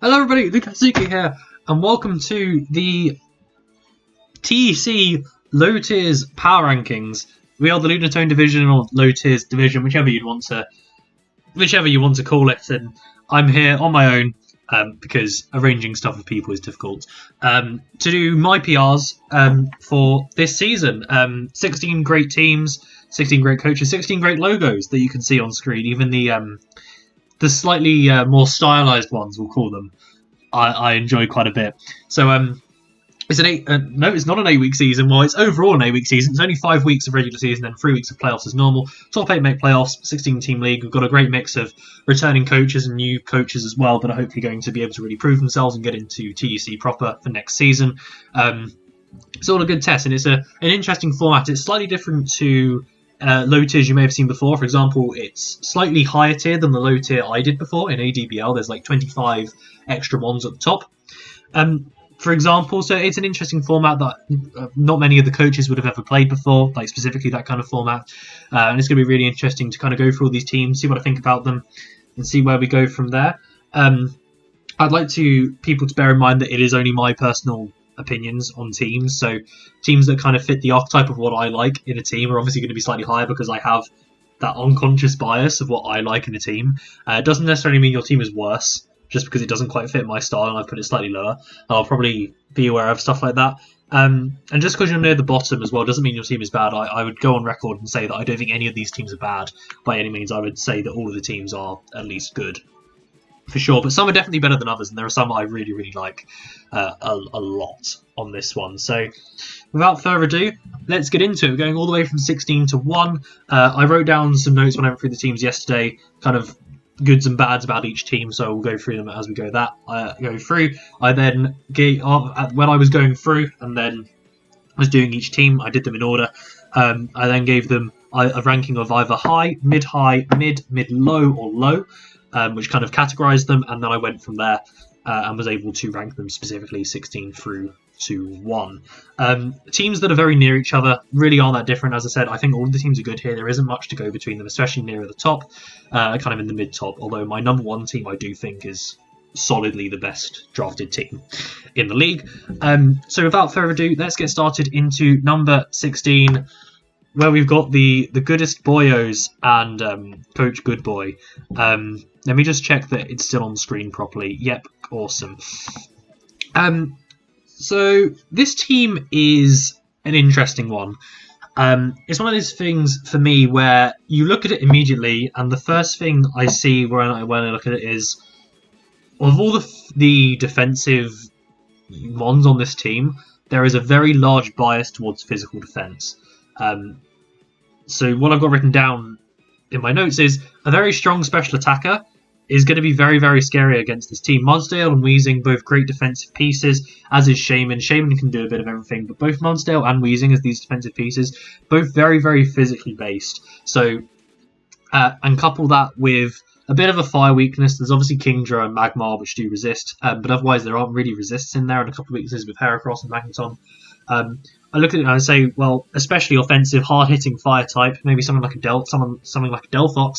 Hello everybody, Lucasuki here, and welcome to the TEC Low Tiers Power Rankings. We are the Lunatone Division or Low Tiers Division, whichever you want to call it, and I'm here on my own because arranging stuff with people is difficult. To do my PRs for this season. 16 great teams, 16 great coaches, 16 great logos that you can see on screen. Even the slightly more stylized ones, we'll call them, I enjoy quite a bit. So it's it's not an 8-week season. Well, it's overall an 8-week season. It's only 5 weeks of regular season and 3 weeks of playoffs as normal. Top 8 make playoffs, 16-team league. We've got a great mix of returning coaches and new coaches as well that are hopefully going to be able to really prove themselves and get into TEC proper for next season. It's all a good test, and it's an interesting format. It's slightly different to low tiers you may have seen before. For example, it's slightly higher tier than the low tier I did before in ADBL. There's like 25 extra ones at the top. For example, so it's an interesting format that not many of the coaches would have ever played before, like specifically that kind of format. And it's going to be really interesting to kind of go through all these teams, see what I think about them, and see where we go from there. I'd like people to bear in mind that it is only my personal opinions on teams, so teams that kind of fit the archetype of what I like in a team are obviously going to be slightly higher because I have that unconscious bias of what I like in a team. It doesn't necessarily mean your team is worse just because it doesn't quite fit my style and I've put it slightly lower. I'll probably be aware of stuff like that. And just because you're near the bottom as well doesn't mean your team is bad. I would go on record and say that I don't think any of these teams are bad by any means. I would say that all of the teams are at least good, for sure, but some are definitely better than others, and there are some I really, really like a lot on this one. So, without further ado, let's get into it. We're going all the way from 16 to 1. I wrote down some notes when I went through the teams yesterday, kind of goods and bads about each team, so we'll go through them as we go through. I then when I was going through and then was doing each team, I did them in order. I then gave them a ranking of either high, mid, low, or low. Which kind of categorized them, and then I went from there and was able to rank them specifically 16 through to 1. Teams that are very near each other really aren't that different. As I said, I think all of the teams are good here. There isn't much to go between them, especially near the top, kind of in the mid-top, although my number 1 team I do think is solidly the best drafted team in the league. So without further ado, let's get started into number 16, where we've got the Goodest Boyos and Coach Goodboy. Let me just check that it's still on screen properly. Yep, awesome. So this team is an interesting one. It's one of those things for me where you look at it immediately, and the first thing I see when I look at it is, of all the defensive ones on this team, there is a very large bias towards physical defense. So what I've got written down in my notes is a very strong special attacker is going to be very, very scary against this team. Mudsdale and Weezing, both great defensive pieces, as is Shaman. Shaman can do a bit of everything, but both Mudsdale and Weezing as these defensive pieces, both very, very physically based. So, and couple that with a bit of a fire weakness. There's obviously Kingdra and Magmar, which do resist, but otherwise there aren't really resists in there, and a couple of weaknesses with Heracross and Magneton. I look at it and I say, well, especially offensive, hard-hitting fire type, maybe something like a Delphox,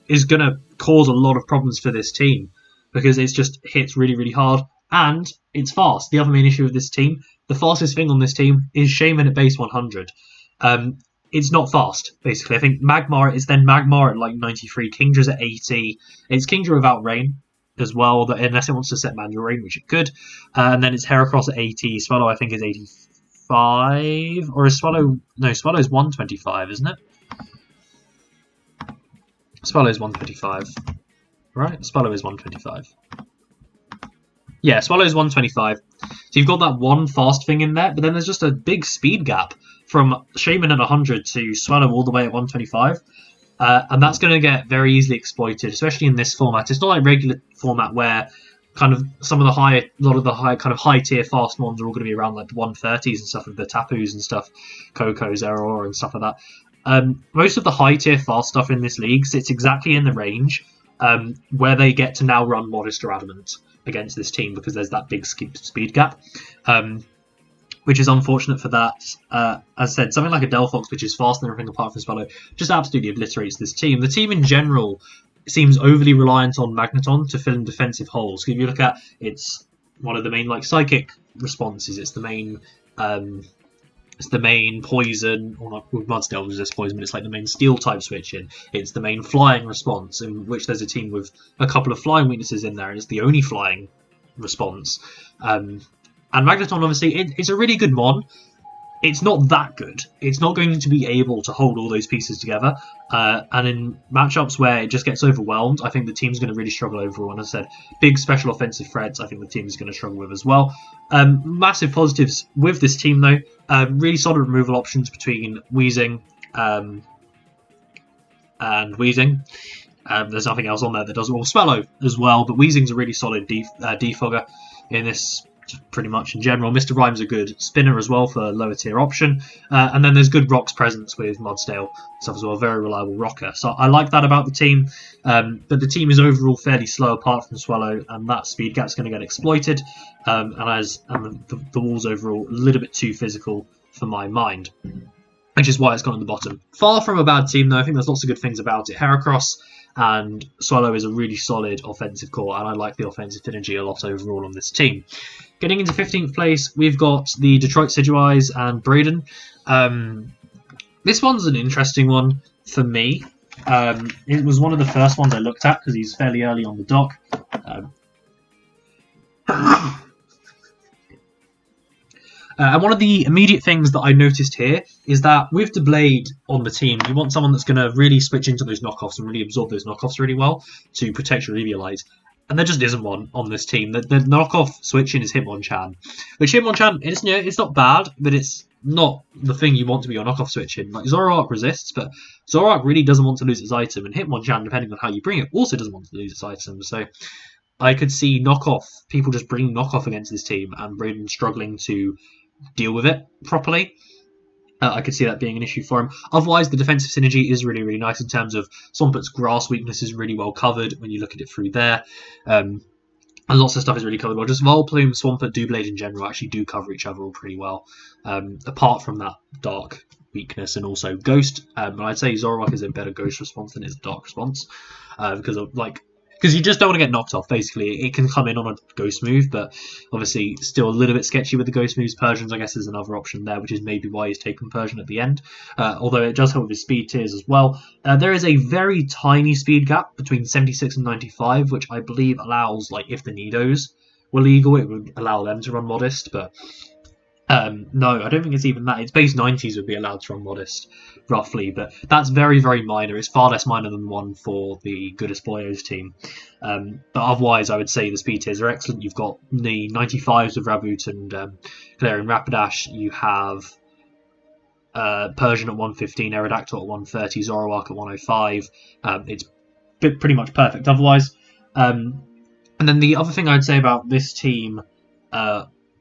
is going to cause a lot of problems for this team because it just hits really, really hard and it's fast. The other main issue with this team, the fastest thing on this team is Shaman at base 100. It's not fast, basically. I think Magmar is then Magmar at like 93, Kingdra's at 80. It's Kingdra without rain as well, unless it wants to set manual rain, which it could. And then it's Heracross at 80. Swallow, I think, is 85. Or is Swallow... No, Swallow's 125, isn't it? Swallow's 125. Right? Swallow is 125. Yeah, Swallow's 125. So you've got that one fast thing in there, but then there's just a big speed gap from Shaman at 100 to Swallow all the way at 125. And that's going to get very easily exploited, especially in this format. It's not like regular format where kind of a lot of the high kind of high tier fast ones are all going to be around like the 130s and stuff, with the Tapus and stuff, Coco's, Aurora and stuff like that. Most of the high tier fast stuff in this league sits exactly in the range where they get to now run Modest or Adamant against this team because there's that big speed gap. Which is unfortunate for that. As I said, something like a Delphox, which is faster than everything apart from Swallow, just absolutely obliterates this team. The team in general seems overly reliant on Magneton to fill in defensive holes. If you look at it's one of the main psychic responses. It's the main poison, or not with Mudsdale resist poison, but it's the main steel type switching. It's the main flying response, in which there's a team with a couple of flying weaknesses in there, and it's the only flying response. And Magneton, obviously, it's a really good mon. It's not that good. It's not going to be able to hold all those pieces together. And in matchups where it just gets overwhelmed, I think the team's going to really struggle overall. And as I said, big special offensive threats, I think the team's going to struggle with as well. Massive positives with this team, though. Really solid removal options between Weezing and Weezing. There's nothing else on there that does it. Well, Swallow as well, but Weezing's a really solid defogger in this. Pretty much in general. Mr. Rhyme's a good spinner as well for a lower tier option. And then there's good rocks presence with Mudsdale stuff as well. Very reliable rocker. So I like that about the team. But the team is overall fairly slow apart from Swallow, and that speed gap's going to get exploited. And the walls overall a little bit too physical for my mind, which is why it's gone on the bottom. Far from a bad team though. I think there's lots of good things about it. Heracross and Swallow is a really solid offensive core, and I like the offensive synergy a lot overall on this team. Getting into 15th place, we've got the Detroit Decidueyes and Braden. This one's an interesting one for me. It was one of the first ones I looked at because he's fairly early on the dock. And one of the immediate things that I noticed here is that with the Blade on the team, you want someone that's going to really switch into those knockoffs and really absorb those knockoffs really well to protect your Eviolite. And there just isn't one on this team. The knockoff switching is Hitmonchan, which Hitmonchan, it's not bad, but it's not the thing you want to be your knockoff switching. Zoroark resists, but Zoroark really doesn't want to lose its item, and Hitmonchan, depending on how you bring it, also doesn't want to lose its item. So I could see people just bringing knockoff against this team, and Braden struggling to deal with it properly. I could see that being an issue for him. Otherwise, the defensive synergy is really, really nice in terms of Swamput's grass weakness is really well covered when you look at it through there. And lots of stuff is really covered well. Just Volplume, Swamput, Doublade in general actually do cover each other all pretty well. Apart from that dark weakness and also Ghost. But I'd say Zoroark is a better Ghost response than his Dark response. Because you just don't want to get knocked off, basically. It can come in on a Ghost move, but obviously still a little bit sketchy with the Ghost moves. Persians, I guess, is another option there, which is maybe why he's taken Persian at the end. Although it does help with his speed tiers as well. There is a very tiny speed gap between 76 and 95, which I believe allows, if the Nidos were legal, it would allow them to run Modest, but no, I don't think it's even that. It's base 90s would be allowed to run Modest, roughly, but that's very, very minor. It's far less minor than one for the Goodest Boyos team. But otherwise, I would say the speed tiers are excellent. You've got the 95s with Raboot and Galarian Rapidash. You have Persian at 115, Aerodactyl at 130, Zoroark at 105. It's pretty much perfect otherwise. And then the other thing I'd say about this team,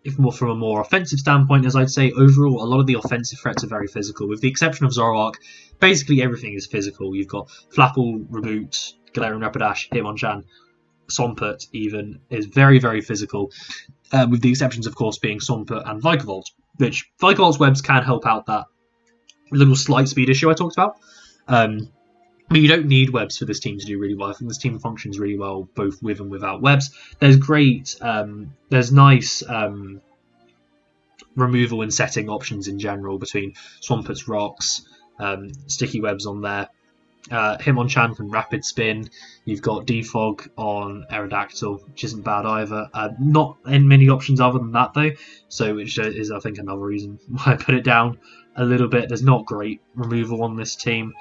if more from a more offensive standpoint, is I'd say overall a lot of the offensive threats are very physical. With the exception of Zoroark, basically everything is physical. You've got Flapple, Raboot, Galarian Rapidash, Hitmonchan, Swampert even is very, very physical. With the exceptions, of course, being Swampert and Vikavolt, which Vikavolt webs can help out that little slight speed issue I talked about. But you don't need webs for this team to do really well. I think this team functions really well both with and without webs. There's nice removal and setting options in general between Swampert's rocks, sticky webs on there. Hitmonchan can rapid spin. You've got Defog on Aerodactyl, which isn't bad either. Not in many options other than that though, so which is I think another reason why I put it down a little bit. There's not great removal on this team.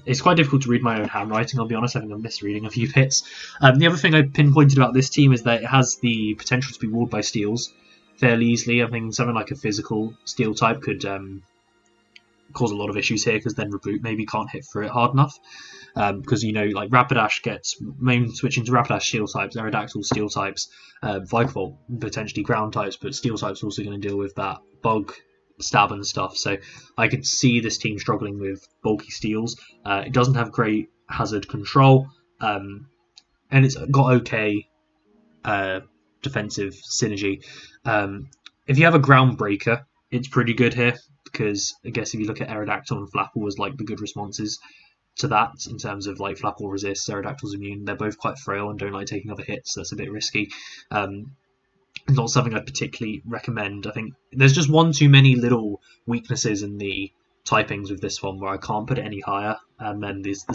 It's quite difficult to read my own handwriting, I'll be honest. I think I'm misreading a few bits. The other thing I pinpointed about this team is that it has the potential to be walled by steals fairly easily. I think something like a physical steel type could cause a lot of issues here, because then Reboot maybe can't hit through it hard enough. Because, Rapidash gets main switching to Rapidash steel types, Aerodactyl steel types, Vikavolt potentially ground types, but steel types also going to deal with that bug stab and stuff. So I could see this team struggling with bulky steels. It doesn't have great hazard control, and it's got okay defensive synergy. If you have a ground breaker, it's pretty good here, because I guess if you look at Aerodactyl and Flapple as the good responses to that in terms of like Flapple resist, Aerodactyl's immune. They're both quite frail and don't like taking other hits, so that's a bit risky. Not something I'd particularly recommend. I think there's just one too many little weaknesses in the typings with this one where I can't put it any higher, and then there's the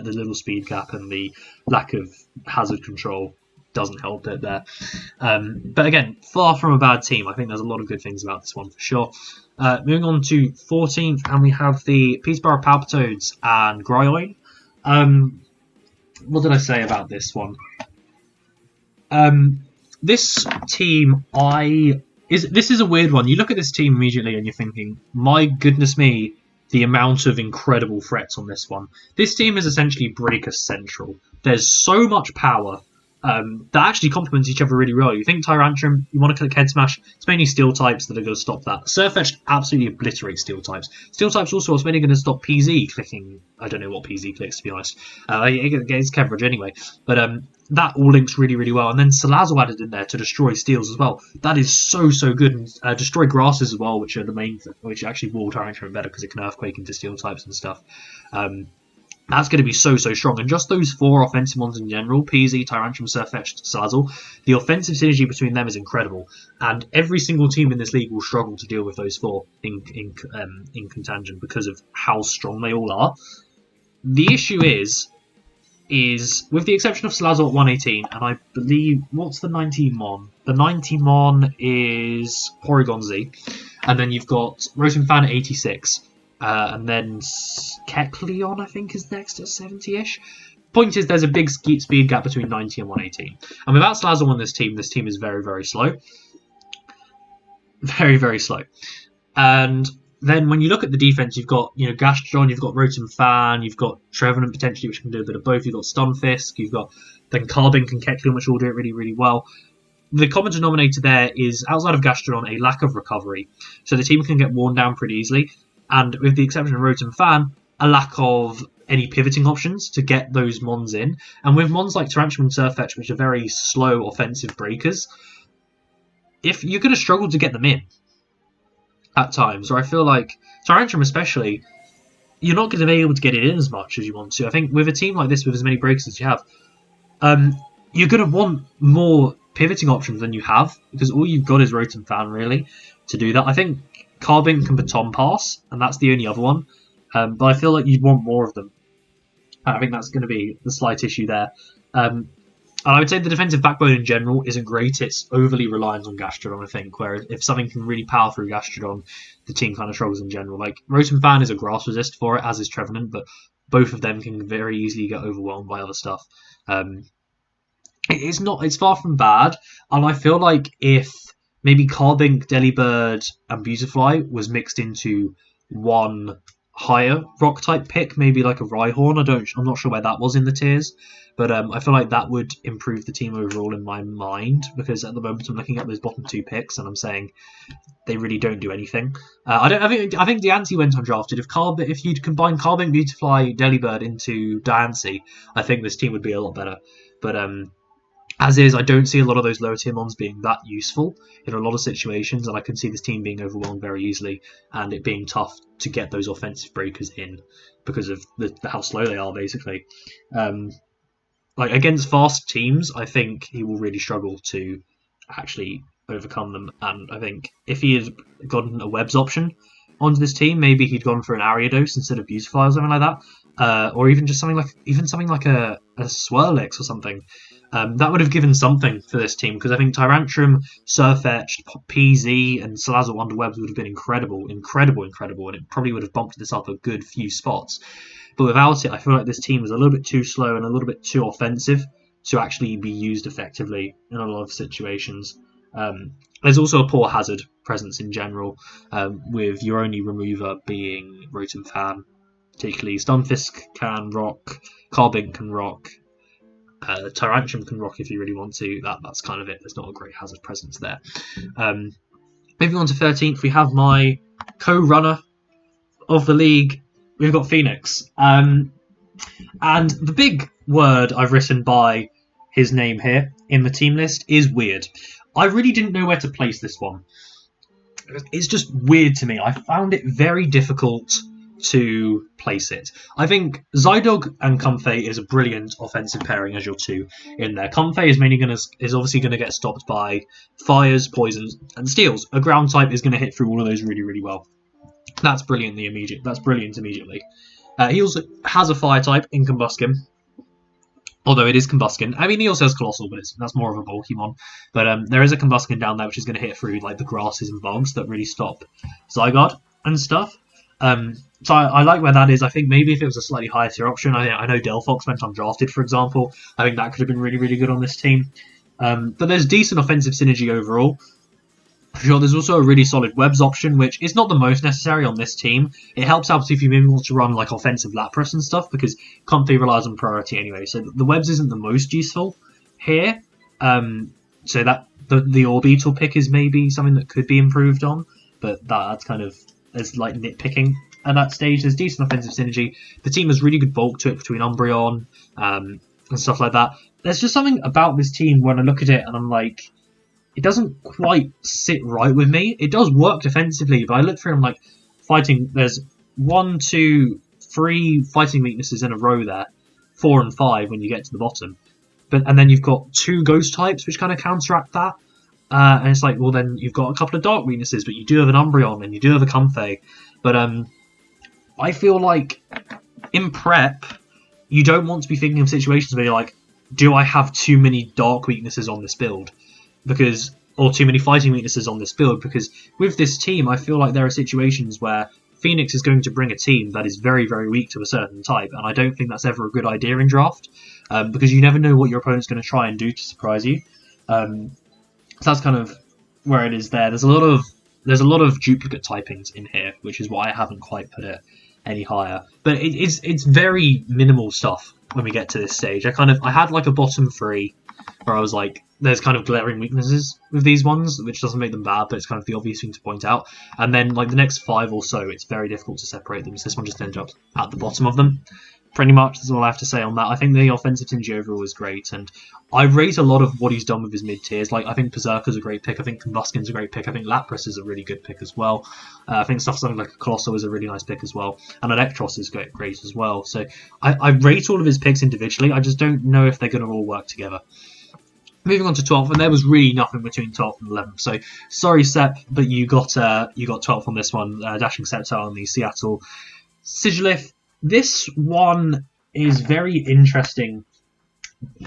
little speed gap, and the lack of hazard control doesn't help it there. But again, far from a bad team. I think there's a lot of good things about this one for sure. Moving on to 14th, and we have the Peterborough Palpitoads and Gryoin. What did I say about this one? This team, this is a weird one. You look at this team immediately and you're thinking, my goodness me, the amount of incredible threats on this one. This team is essentially Breaker Central. There's so much power that actually complements each other really well. You think Tyrantrum, you want to click Head Smash, it's mainly Steel types that are going to stop that. Surfetch absolutely obliterates Steel types. Steel types also is mainly going to stop PZ clicking. I don't know what PZ clicks, to be honest. It gets coverage anyway. But that all links really, really well. And then Salazzle added in there to destroy Steels as well. That is so, so good. And destroy Grasses as well, which are the main thing, which actually wall Tyrantrum better because it can Earthquake into Steel types and stuff. That's going to be so, so strong. And just those 4 offensive ones in general, PZ, Tyrantrum, Surfetch, Salazzle, the offensive synergy between them is incredible. And every single team in this league will struggle to deal with those 4 in Contangent because of how strong they all are. The issue is with the exception of Salazzle at 118, and I believe, what's the 90 Mon? The 90 Mon is Porygon-Z, and then you've got Rotom-Fan at 86. And then Kecleon, I think, is next at 70-ish. Point is, there's a big speed gap between 90 and 118. And without Salazzle on this team is very, very slow. Very, very slow. And then when you look at the defense, you've got Gastrodon, you've got Rotom-Fan, you've got Trevenant potentially, which can do a bit of both. You've got Stunfisk, you've got then Carbink and Kecleon, which all do it really, really well. The common denominator there is, outside of Gastrodon, a lack of recovery. So the team can get worn down pretty easily. And with the exception of Rotom-Fan, a lack of any pivoting options to get those Mons in. And with Mons like Tyrantrum and Surfetch, which are very slow offensive breakers, if you're going to struggle to get them in at times, or I feel like Tyrantrum especially, you're not going to be able to get it in as much as you want to. I think with a team like this, with as many breakers as you have, you're going to want more pivoting options than you have, because all you've got is Rotom-Fan, really, to do that. I think Carbink can Baton Pass, and that's the only other one. But I feel like you'd want more of them. I think that's going to be the slight issue there. And I would say the defensive backbone in general isn't great. It's overly reliant on Gastrodon, I think, where if something can really power through Gastrodon, the team kind of struggles in general. Like, Rotom-Fan is a grass resist for it, as is Trevenant, but both of them can very easily get overwhelmed by other stuff. It's far from bad, and I feel like if maybe Carbink, Delibird, and Beautifly was mixed into one higher rock type pick, maybe like a Rhyhorn. I'm not sure where that was in the tiers, but I feel like that would improve the team overall in my mind, because at the moment I'm looking at those bottom 2 picks and I'm saying they really don't do anything. I think Diancie went undrafted. If you'd combine Carbink, Beautifly, Delibird into Diancie, I think this team would be a lot better. But as is, I don't see a lot of those lower tier mons being that useful in a lot of situations, and I can see this team being overwhelmed very easily and it being tough to get those offensive breakers in because of how slow they are, basically. Like against fast teams, I think he will really struggle to actually overcome them, and I think if he had gotten a Webs option onto this team, maybe he'd gone for an Ariados instead of Beautifly or something like that, or even just something like a Swirlix or something. That would have given something for this team, because I think Tyrantrum, Surfetch, PZ, and Salazzle under Webs would have been incredible, and it probably would have bumped this up a good few spots. But without it, I feel like this team is a little bit too slow and a little bit too offensive to actually be used effectively in a lot of situations. There's also a poor hazard presence in general, with your only remover being Rotom-Fan. Particularly Stunfisk can rock, Carbink can rock, Tyrantrum can rock if you really want to. That's kind of it. There's not a great hazard presence there. Moving on to 13th, we have my co-runner of the league. We've got Phoenix. And the big word I've written by his name here in the team list is weird. I really didn't know where to place this one. It's just weird to me. I found it very difficult to place it. I think Zydog and Comfey is a brilliant offensive pairing as your two in there. Comfey is obviously gonna get stopped by fires, poisons, and steels. A ground type is gonna hit through all of those really, really well. That's brilliant immediately. He also has a fire type in Combuskin. Although it is Combuskin. I mean, he also has Colossal, but that's more of a bulky one. But there is a Combuskin down there which is going to hit through like the grasses and bogs that really stop Zygarde and stuff. So I like where that is. I think maybe if it was a slightly higher tier option, I know Delphox went undrafted, for example. I think that could have been really, really good on this team. But there's decent offensive synergy overall. For sure, there's also a really solid webs option, which is not the most necessary on this team. It helps out if you maybe want to run like offensive Lapras and stuff, because Comfey relies on priority anyway. So the webs isn't the most useful here. So that the Orbeetle pick is maybe something that could be improved on, but that's kind of as like nitpicking at that stage. There's decent offensive synergy. The team has really good bulk to it between Umbreon and stuff like that. There's just something about this team when I look at it and I'm like, it doesn't quite sit right with me. It does work defensively, but I look through and I'm like, fighting, there's 1, 2, 3 fighting weaknesses in a row there. 4 and 5 when you get to the bottom. And then you've got 2 ghost types which kind of counteract that. And it's like, well then you've got a couple of dark weaknesses, but you do have an Umbreon and you do have a Comfey. But I feel like in prep, you don't want to be thinking of situations where you're like, do I have too many dark weaknesses on this build? Or too many fighting weaknesses on this build, because with this team I feel like there are situations where Phoenix is going to bring a team that is very, very weak to a certain type, and I don't think that's ever a good idea in draft, because you never know what your opponent's going to try and do to surprise you. So that's kind of where it is there. There's a lot of duplicate typings in here, which is why I haven't quite put it any higher. But it's very minimal stuff when we get to this stage. I had like a bottom 3 where I was like, there's kind of glaring weaknesses with these ones, which doesn't make them bad, but it's kind of the obvious thing to point out. And then like the next 5 or so, it's very difficult to separate them. So this one just ended up at the bottom of them. Pretty much, that's all I have to say on that. I think the offensive synergy overall is great, and I rate a lot of what he's done with his mid-tiers. Like, I think Berserker's a great pick, I think Combuskin's a great pick, I think Lapras is a really good pick as well. I think something like a Colossal is a really nice pick as well, and Electros is great as well. So I rate all of his picks individually, I just don't know if they're going to all work together. Moving on to 12th, and there was really nothing between 12th and 11th. So sorry, Sep, but you got 12th on this one. Dashing Sceptile on the Seattle Sigilyph. This one is very interesting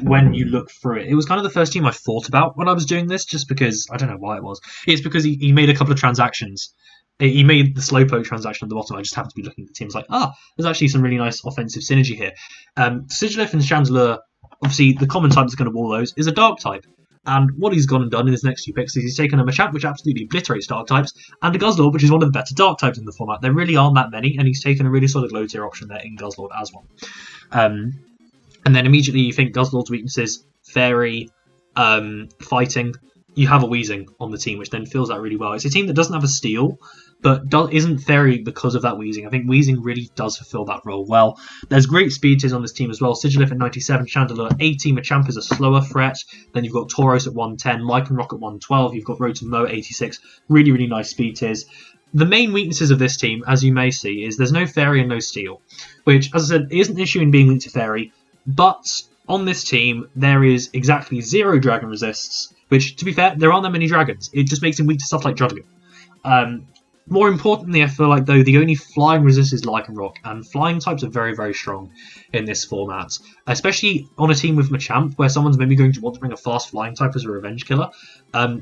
when you look through it. It was kind of the first team I thought about when I was doing this, just because I don't know why it was. It's because he made a couple of transactions. He made the Slowpoke transaction at the bottom. I just happened to be looking at the teams like, there's actually some really nice offensive synergy here. Sigilyph and Chandelure. Obviously, the common type that's going to wall those is a dark type. And what he's gone and done in his next 2 picks is he's taken a Machamp, which absolutely obliterates dark types, and a Guzzlord, which is one of the better dark types in the format. There really aren't that many, and he's taken a really solid low tier option there in Guzzlord as well. And then immediately you think Guzzlord's weaknesses, Fairy, Fighting. You have a Weezing on the team, which then fills that really well. It's a team that doesn't have a Steel, but isn't Fairy because of that Weezing. I think Weezing really does fulfill that role well. There's great speed tiers on this team as well. Sigilyph at 97, Chandelure 80, Machamp is a slower threat. Then you've got Tauros at 110, Lycanroc at 112, you've got Rotom 86. Really, really nice speed tiers. The main weaknesses of this team, as you may see, is there's no Fairy and no Steel, which, as I said, isn't an issue in being linked to Fairy, but on this team, there is exactly 0 Dragon Resists, which, to be fair, there aren't that many dragons. It just makes him weak to stuff like Druddigon. More importantly, I feel like, though, the only flying resist is Lycanroc, and flying types are very, very strong in this format, especially on a team with Machamp, where someone's maybe going to want to bring a fast flying type as a revenge killer.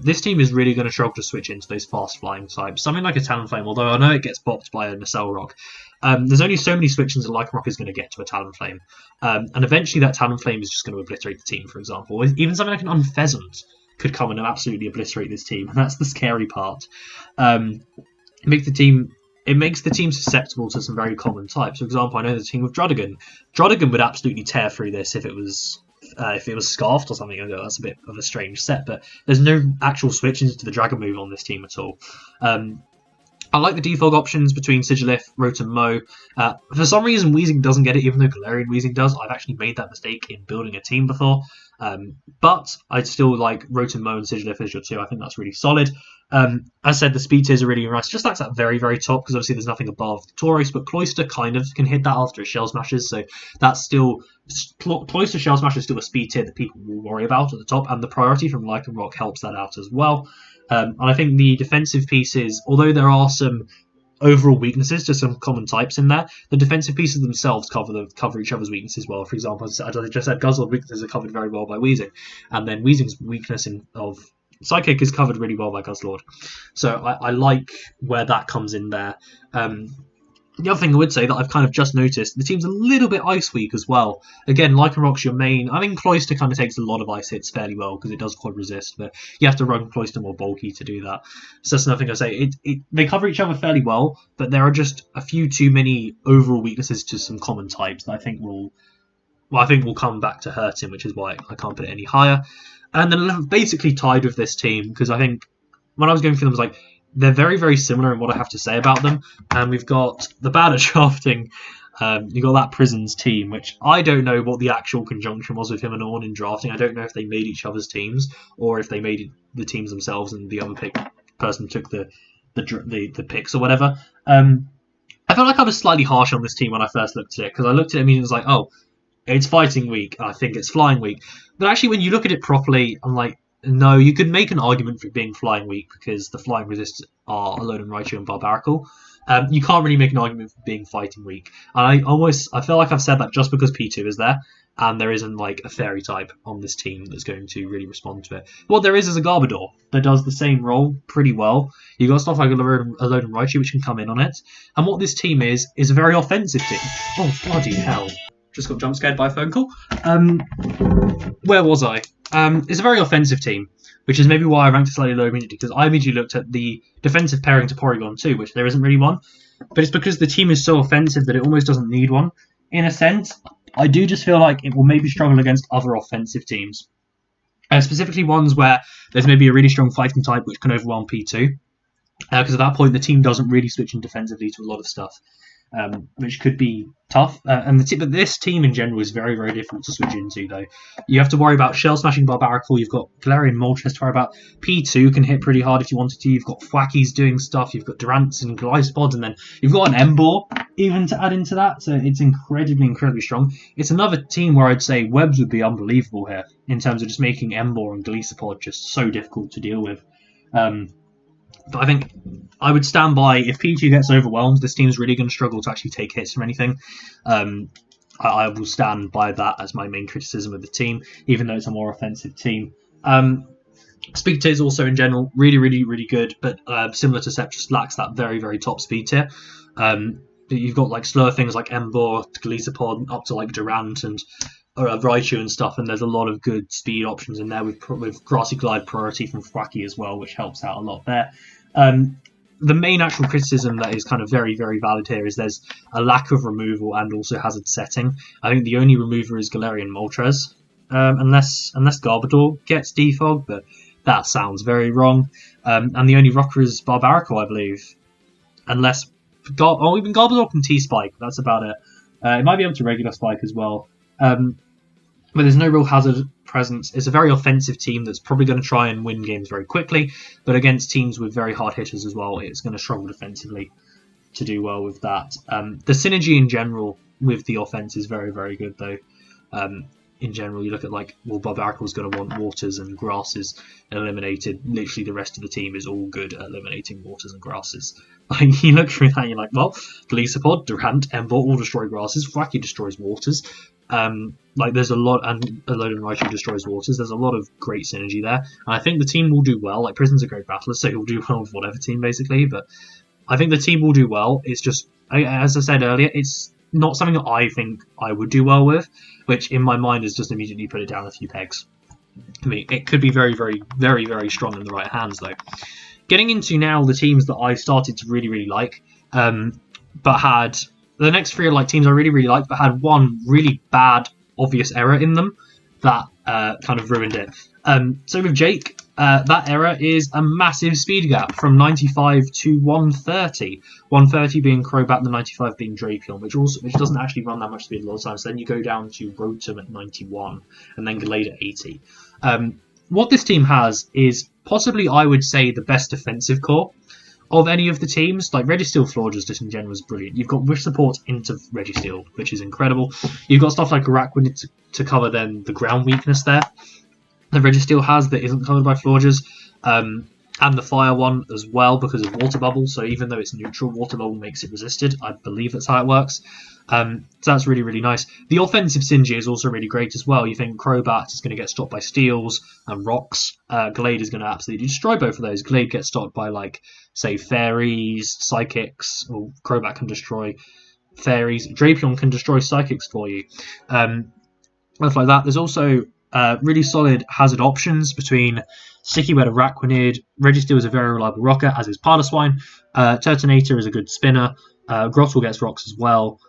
This team is really going to struggle to switch into those fast flying types. Something like a Talonflame, although I know it gets bopped by a Nacelle Rock. There's only so many switches that Lycanroc is going to get to a Talonflame, and eventually that Talonflame is just going to obliterate the team, for example. Even something like an Unpheasant could come in and absolutely obliterate this team, and that's the scary part. It makes the team susceptible to some very common types. For example, I know the team with Druddigon. Druddigon would absolutely tear through this if it was Scarfed or something. That's a bit of a strange set, but there's no actual switches to the Dragon move on this team at all. I like the defog options between Sigilyph, Rotom, for some reason, Weezing doesn't get it, even though Galarian Weezing does. I've actually made that mistake in building a team before. But I'd still like Rotom-Mow and Sigilyph as your 2. I think that's really solid. As I said, the speed tiers are really nice. Just like that very, very top, because obviously there's nothing above the Tauros, but Cloyster kind of can hit that after it Shell Smashes, so that's still... Cloyster Shell Smash is still a speed tier that people will worry about at the top, and the priority from Lycanroc helps that out as well. And I think the defensive pieces, although there are some overall weaknesses to some common types in there, the defensive pieces themselves cover each other's weaknesses well. For example, as I just said, Guzzlord weaknesses are covered very well by Weezing, and then Weezing's weakness of Psychic is covered really well by Guzzlord. So I like where that comes in there. The other thing I would say that I've kind of just noticed, the team's a little bit ice weak as well. Again, Lycanroc's your main. I think Cloyster kind of takes a lot of ice hits fairly well because it does quad resist, but you have to run Cloyster more bulky to do that. So that's another thing I say. They cover each other fairly well, but there are just a few too many overall weaknesses to some common types that I think will come back to hurt him, which is why I can't put it any higher. And then I'm basically tied with this team because I think when I was going through them, I was like, they're very, very similar in what I have to say about them. And we've got the bad at drafting. You've got that Prisons team, which I don't know what the actual conjunction was with him and Orn in drafting. I don't know if they made each other's teams or if they made the teams themselves and the other person took the picks or whatever. I felt like I was slightly harsh on this team when I first looked at it because I looked at it and it was like, oh, it's fighting week. I think it's flying week. But actually, when you look at it properly, I'm like, no, you could make an argument for it being flying weak because the flying resists are Alolan Raichu and Barbaracle. You can't really make an argument for being fighting weak. And I feel like I've said that just because P2 is there and there isn't like a fairy type on this team that's going to really respond to it. What there is a Garbodor that does the same role pretty well. You've got stuff like Alolan Raichu which can come in on it. And what this team is a very offensive team. Oh, bloody hell. Just got jump scared by a phone call. Where was I? It's a very offensive team, which is maybe why I ranked it slightly low immediately, because I immediately looked at the defensive pairing to Porygon 2, which there isn't really one. But it's because the team is so offensive that it almost doesn't need one. In a sense, I do just feel like it will maybe struggle against other offensive teams. Specifically ones where there's maybe a really strong fighting type which can overwhelm P2. Because at that point, the team doesn't really switch in defensively to a lot of stuff. Which could be tough. But this team in general is very, very difficult to switch into, though. You have to worry about Shell Smashing Barbaracle. You've got Galarian Moltres to worry about. P2 can hit pretty hard if you wanted to. You've got Thwackies doing stuff. You've got Durants and Glycepods. And then you've got an Emboar even to add into that. So it's incredibly, incredibly strong. It's another team where I'd say Webs would be unbelievable here in terms of just making Emboar and Glycepod just so difficult to deal with. But I think I would stand by, if P2 gets overwhelmed, this team's really going to struggle to actually take hits from anything. I will stand by that as my main criticism of the team, even though it's a more offensive team. Speed tier is also, in general, really, really, really good, but similar to Sep, just lacks that very, very top speed tier. You've got like slower things like Emboar, Glycepod, up to like Durant and Raichu and stuff, and there's a lot of good speed options in there with Grassy Glide priority from Thwacky as well, which helps out a lot there. The main actual criticism that is kind of very, very valid here is there's a lack of removal and also hazard setting. I think the only remover is Galarian Moltres, unless Garbodor gets defogged, but that sounds very wrong. And the only rocker is Barbaracle, I believe. Unless... even Garbodor can T-Spike, that's about it. It might be able to regular Spike as well. But there's no real hazard presence. It's a very offensive team that's probably going to try and win games very quickly, but against teams with very hard hitters as well, it's going to struggle defensively to do well with that. The synergy in general with the offense is very, very good, though. In general, you look at Barbaracle's going to want waters and grasses eliminated. Literally, the rest of the team is all good at eliminating waters and grasses. You look through that and you're like, well, Glycepod, Durant, Emboar all destroy grasses. Thwacky destroys waters. There's a lot, and Alolan Raichu destroys waters. There's a lot of great synergy there. And I think the team will do well. Like, Prison's a great battler, so he'll do well with whatever team, basically. But I think the team will do well. It's just, as I said earlier, it's not something that I think I would do well with, which in my mind is just immediately put it down a few pegs. I mean, it could be very, very, very, very strong in the right hands, though. Getting into now the teams that I started to really, really like, but had... The next three are teams I really, really liked, but had one really bad, obvious error in them that kind of ruined it. So with Jake, that error is a massive speed gap from 95 to 130. 130 being Crobat, the 95 being Drapion, which doesn't actually run that much speed a lot of times. So then you go down to Rotom at 91, and then Gallade at 80. What this team has is possibly, I would say, the best defensive core of any of the teams. Like Registeel Florges just in general is brilliant. You've got Wish Support into Registeel, which is incredible. You've got stuff like Araquanid to cover then the ground weakness there the Registeel has that isn't covered by Florges, and the Fire one as well because of Water Bubble. So even though it's neutral, Water Bubble makes it resisted. I believe that's how it works. So that's really, really nice. The offensive synergy is also really great as well. You think Crobat is going to get stopped by Steels and Rocks. Glade is going to absolutely destroy both of those. Glade gets stopped by, like, say, Fairies, Psychics, or Crobat can destroy Fairies. Drapion can destroy Psychics for you. Stuff like that. There's also really solid hazard options between Sticky Web, Araquanid. Registeel is a very reliable rocker, as is Pardaswine. Turtonator is a good spinner. Grottle gets rocks as well.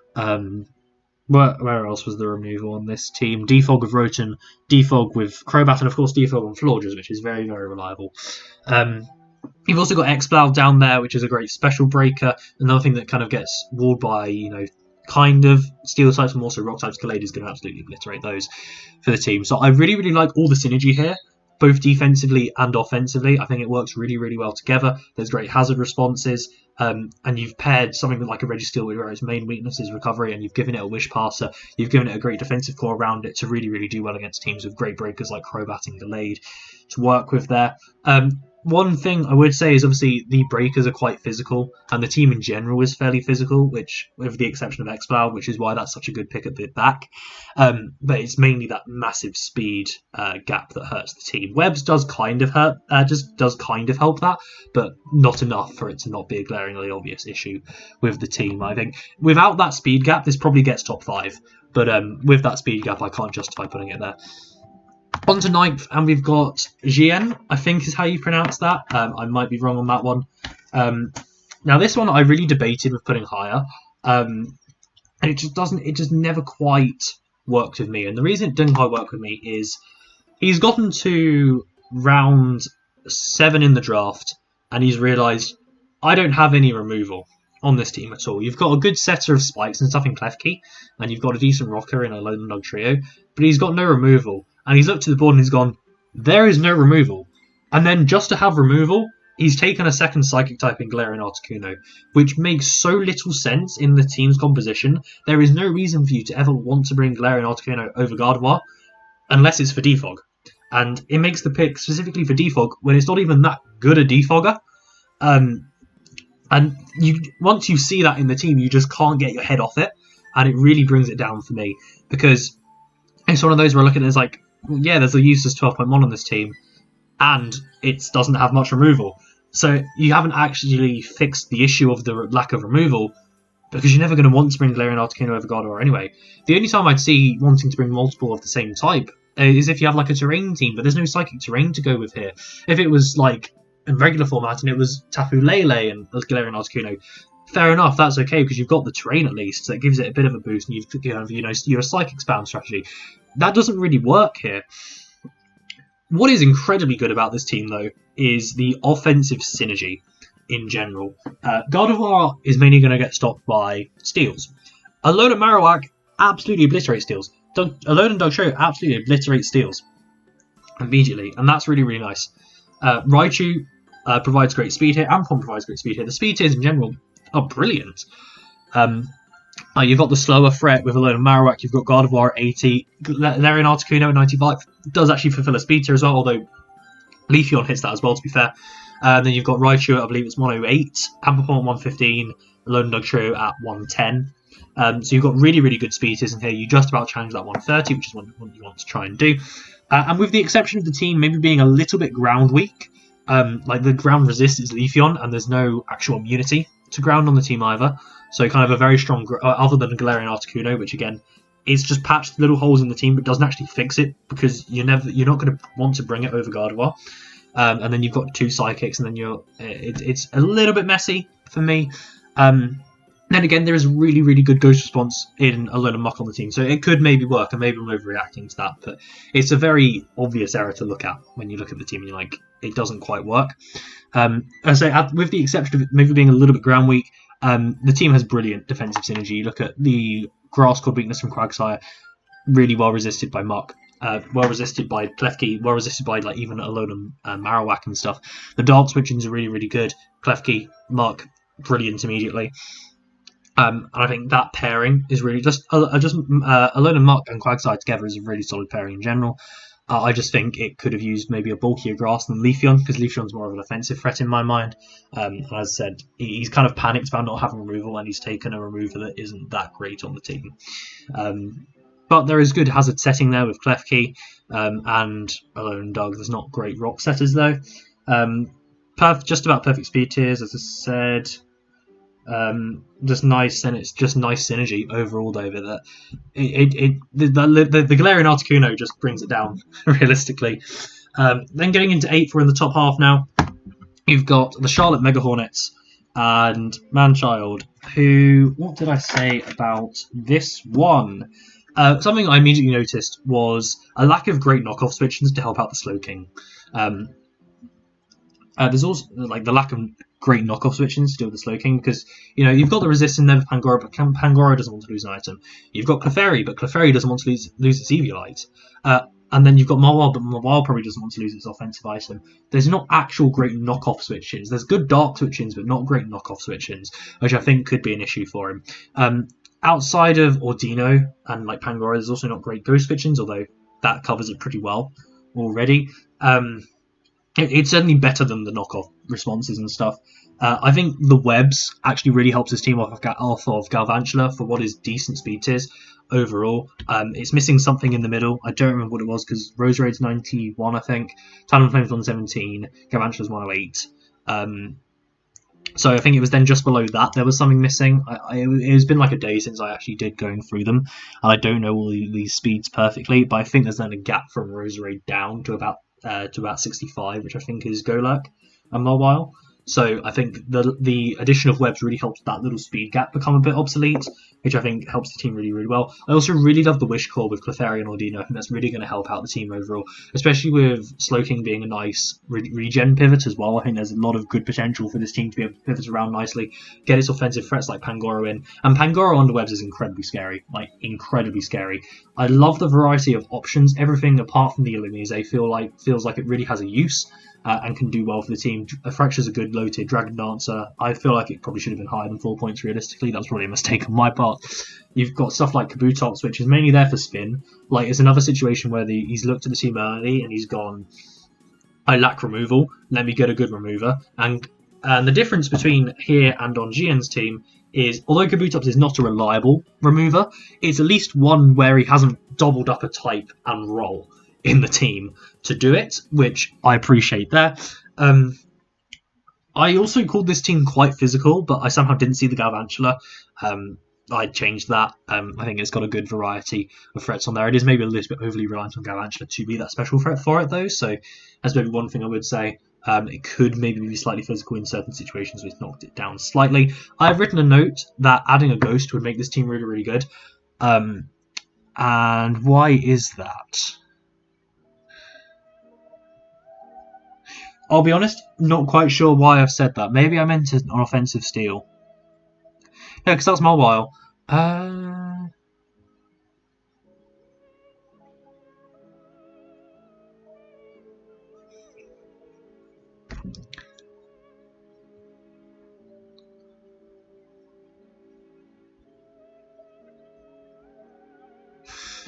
Where else was the removal on this team? Defog with Rotom, Defog with Crobat, and of course Defog on Florges, which is very, very reliable. You've also got Exploud down there, which is a great special breaker. Another thing that kind of gets walled by, kind of steel types and also rock types. Gallade is going to absolutely obliterate those for the team. So I really, really like all the synergy here, both defensively and offensively. I think it works really, really well together. There's great hazard responses, and you've paired something like a Registeel where its main weakness is recovery, and you've given it a Wish Passer. You've given it a great defensive core around it to really, really do well against teams with great breakers like Crobat and Gallade to work with there. One thing I would say is obviously the breakers are quite physical, and the team in general is fairly physical, which, with the exception of Exploud, which is why that's such a good pick at the back. But it's mainly that massive speed gap that hurts the team. Webs does kind of hurt, does kind of help that, but not enough for it to not be a glaringly obvious issue with the team. I think without that speed gap, this probably gets top 5, but with that speed gap, I can't justify putting it there. On to 9th, and we've got Jien, I think is how you pronounce that. I might be wrong on that one. Now, this one I really debated with putting higher, and it just never quite worked with me. And the reason it didn't quite work with me is he's gotten to round 7 in the draft, and he's realised, I don't have any removal on this team at all. You've got a good setter of spikes and stuff in Klefki, and you've got a decent rocker in a Alolan Dugtrio, but he's got no removal. And he's looked to the board and he's gone, there is no removal. And then just to have removal, he's taken a second Psychic type in Galarian Articuno, which makes so little sense in the team's composition. There is no reason for you to ever want to bring Galarian Articuno over Gardevoir, unless it's for Defog. And it makes the pick specifically for Defog when it's not even that good a Defogger. And once you see that in the team, you just can't get your head off it. And it really brings it down for me. Because it's one of those where I look at it as like, yeah, there's a useless 12.1 on this team, and it doesn't have much removal. So you haven't actually fixed the issue of the lack of removal, because you're never going to want to bring Galarian Articuno over Gardevoir anyway. The only time I'd see wanting to bring multiple of the same type is if you have like a terrain team, but there's no Psychic terrain to go with here. If it was like in regular format and it was Tapu Lele and Galarian Articuno, fair enough, that's okay, because you've got the terrain at least, so it gives it a bit of a boost, and you're a Psychic spam strategy. That doesn't really work here. What is incredibly good about this team, though, is the offensive synergy in general. Gardevoir is mainly going to get stopped by Steels. Alolan Marowak absolutely obliterates Steels. Alolan Dugtrio absolutely obliterates Steels immediately, and that's really, really nice. Raichu provides great speed here, Ampon provides great speed here. The speed tiers in general are brilliant. You've got the slower threat with Alolan Marowak, you've got Gardevoir at 80, Galarian Articuno at 95, does actually fulfill a speed tier as well, although Leafeon hits that as well, to be fair. And then you've got Raichu at, I believe it's 108, Ampon at 115, Alolan Dugtrio at 110. So you've got really, really good speed tiers in here. You just about challenge that 130, which is what you want to try and do. And with the exception of the team maybe being a little bit ground weak, like the ground resist is Leafeon, and there's no actual immunity to ground on the team either. So kind of a very strong, other than Galarian Articuno, which again, it's just patched little holes in the team, but doesn't actually fix it, because you're not going to want to bring it over Gardevoir. And then you've got 2 Psychics, and then it's a little bit messy for me. Then again, there is really, really good Ghost Response in Alolan Muck on the team, so it could maybe work, and maybe I'm overreacting to that, but it's a very obvious error to look at when you look at the team and you're like, it doesn't quite work. So with the exception of it maybe being a little bit ground weak, the team has brilliant defensive synergy. You look at the Grass Cord weakness from Quagsire, really well resisted by Muck, well resisted by Klefki, well resisted by like even Alolan Marowak and stuff. The Dark Switchings are really, really good. Klefki, Muck, brilliant immediately. And I think that pairing is really just Alolan Muck and Quagsire together is a really solid pairing in general. I just think it could have used maybe a bulkier grass than Leafeon, because Leafeon's more of an offensive threat in my mind. And as I said, he's kind of panicked about not having removal, and he's taken a remover that isn't that great on the team. But there is good hazard setting there with Klefki and Alolan Doug. There's not great rock setters though. Just about perfect speed tiers, as I said. Just nice, and it's just nice synergy overall over that. The Galarian Articuno just brings it down realistically. Then getting into 8th, we're in the top half now. You've got the Charlotte Megahornets and Manchild, who, what did I say about this one? Something I immediately noticed was a lack of great knockoff switches to help out the Slowking. There's also like the lack of great knockoff switching to deal with the Slowking, because you've got the resistance there with Pangoro, but Pangoro doesn't want to lose an item. You've got Clefairy, but Clefairy doesn't want to lose its Eviolite. And then you've got Mawile, but Mawile probably doesn't want to lose its offensive item. There's not actual great knockoff switchings. There's good dark switchings, but not great knockoff switchings, which I think could be an issue for him. Outside of Ordino and like Pangoro, there's also not great ghost switchings, although that covers it pretty well already. It's certainly better than the knockoff responses and stuff. I think the webs actually really helps his team off of Galvantula for what is decent speed tiers overall. It's missing something in the middle. I don't remember what it was, because Roserade's 91, I think. Talonflame's 117. Galvantula's 108. So I think it was then just below that there was something missing. It's been like a day since I actually did going through them, and I don't know all these speeds perfectly, but I think there's then a gap from Roserade down to about 65, which I think is Golurk and Mawile. So I think the addition of webs really helps that little speed gap become a bit obsolete, which I think helps the team really, really well. I also really love the Wish Core with Clefairy and Ordino. I think that's really going to help out the team overall, especially with Slowking being a nice regen pivot as well. I think there's a lot of good potential for this team to be able to pivot around nicely, get its offensive threats like Pangoro in. And Pangoro under webs is incredibly scary, like incredibly scary. I love the variety of options. Everything apart from the Illumise feels like it really has a use. And can do well for the team. Fracture's a good low tier Dragon Dancer. I feel like it probably should have been higher than 4 points realistically. That was probably a mistake on my part. You've got stuff like Kabutops, which is mainly there for spin. Like, it's another situation where he's looked at the team early and he's gone, I lack removal, let me get a good remover. And the difference between here and on GN's team is, although Kabutops is not a reliable remover, it's at least one where he hasn't doubled up a type and roll in the team to do it, which I appreciate there. I also called this team quite physical, but I somehow didn't see the Galvantula. I changed that. I think it's got a good variety of threats on there. It is maybe a little bit overly reliant on Galvantula to be that special threat for it, though, so that's maybe one thing I would say. It could maybe be slightly physical in certain situations, which knocked it down slightly. I've written a note that adding a ghost would make this team really, really good. And why is that? I'll be honest, not quite sure why I've said that. Maybe I meant an offensive steal. Yeah, because that's Mawile.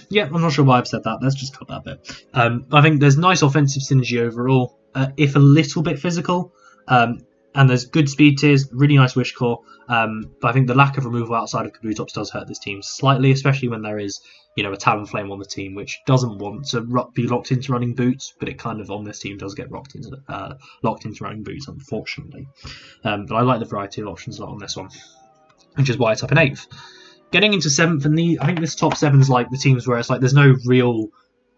Yeah, I'm not sure why I've said that. Let's just cut that bit. I think there's nice offensive synergy overall, if a little bit physical. And there's good speed tiers, really nice Wish Core. But I think the lack of removal outside of Kabutops does hurt this team slightly, especially when there is, a Talonflame on the team, which doesn't want to be locked into running boots, but it kind of on this team does get locked into running boots, unfortunately. But I like the variety of options a lot on this one, which is why it's up in 8th. Getting into 7th, and I think this top 7 is like the teams where it's like there's no real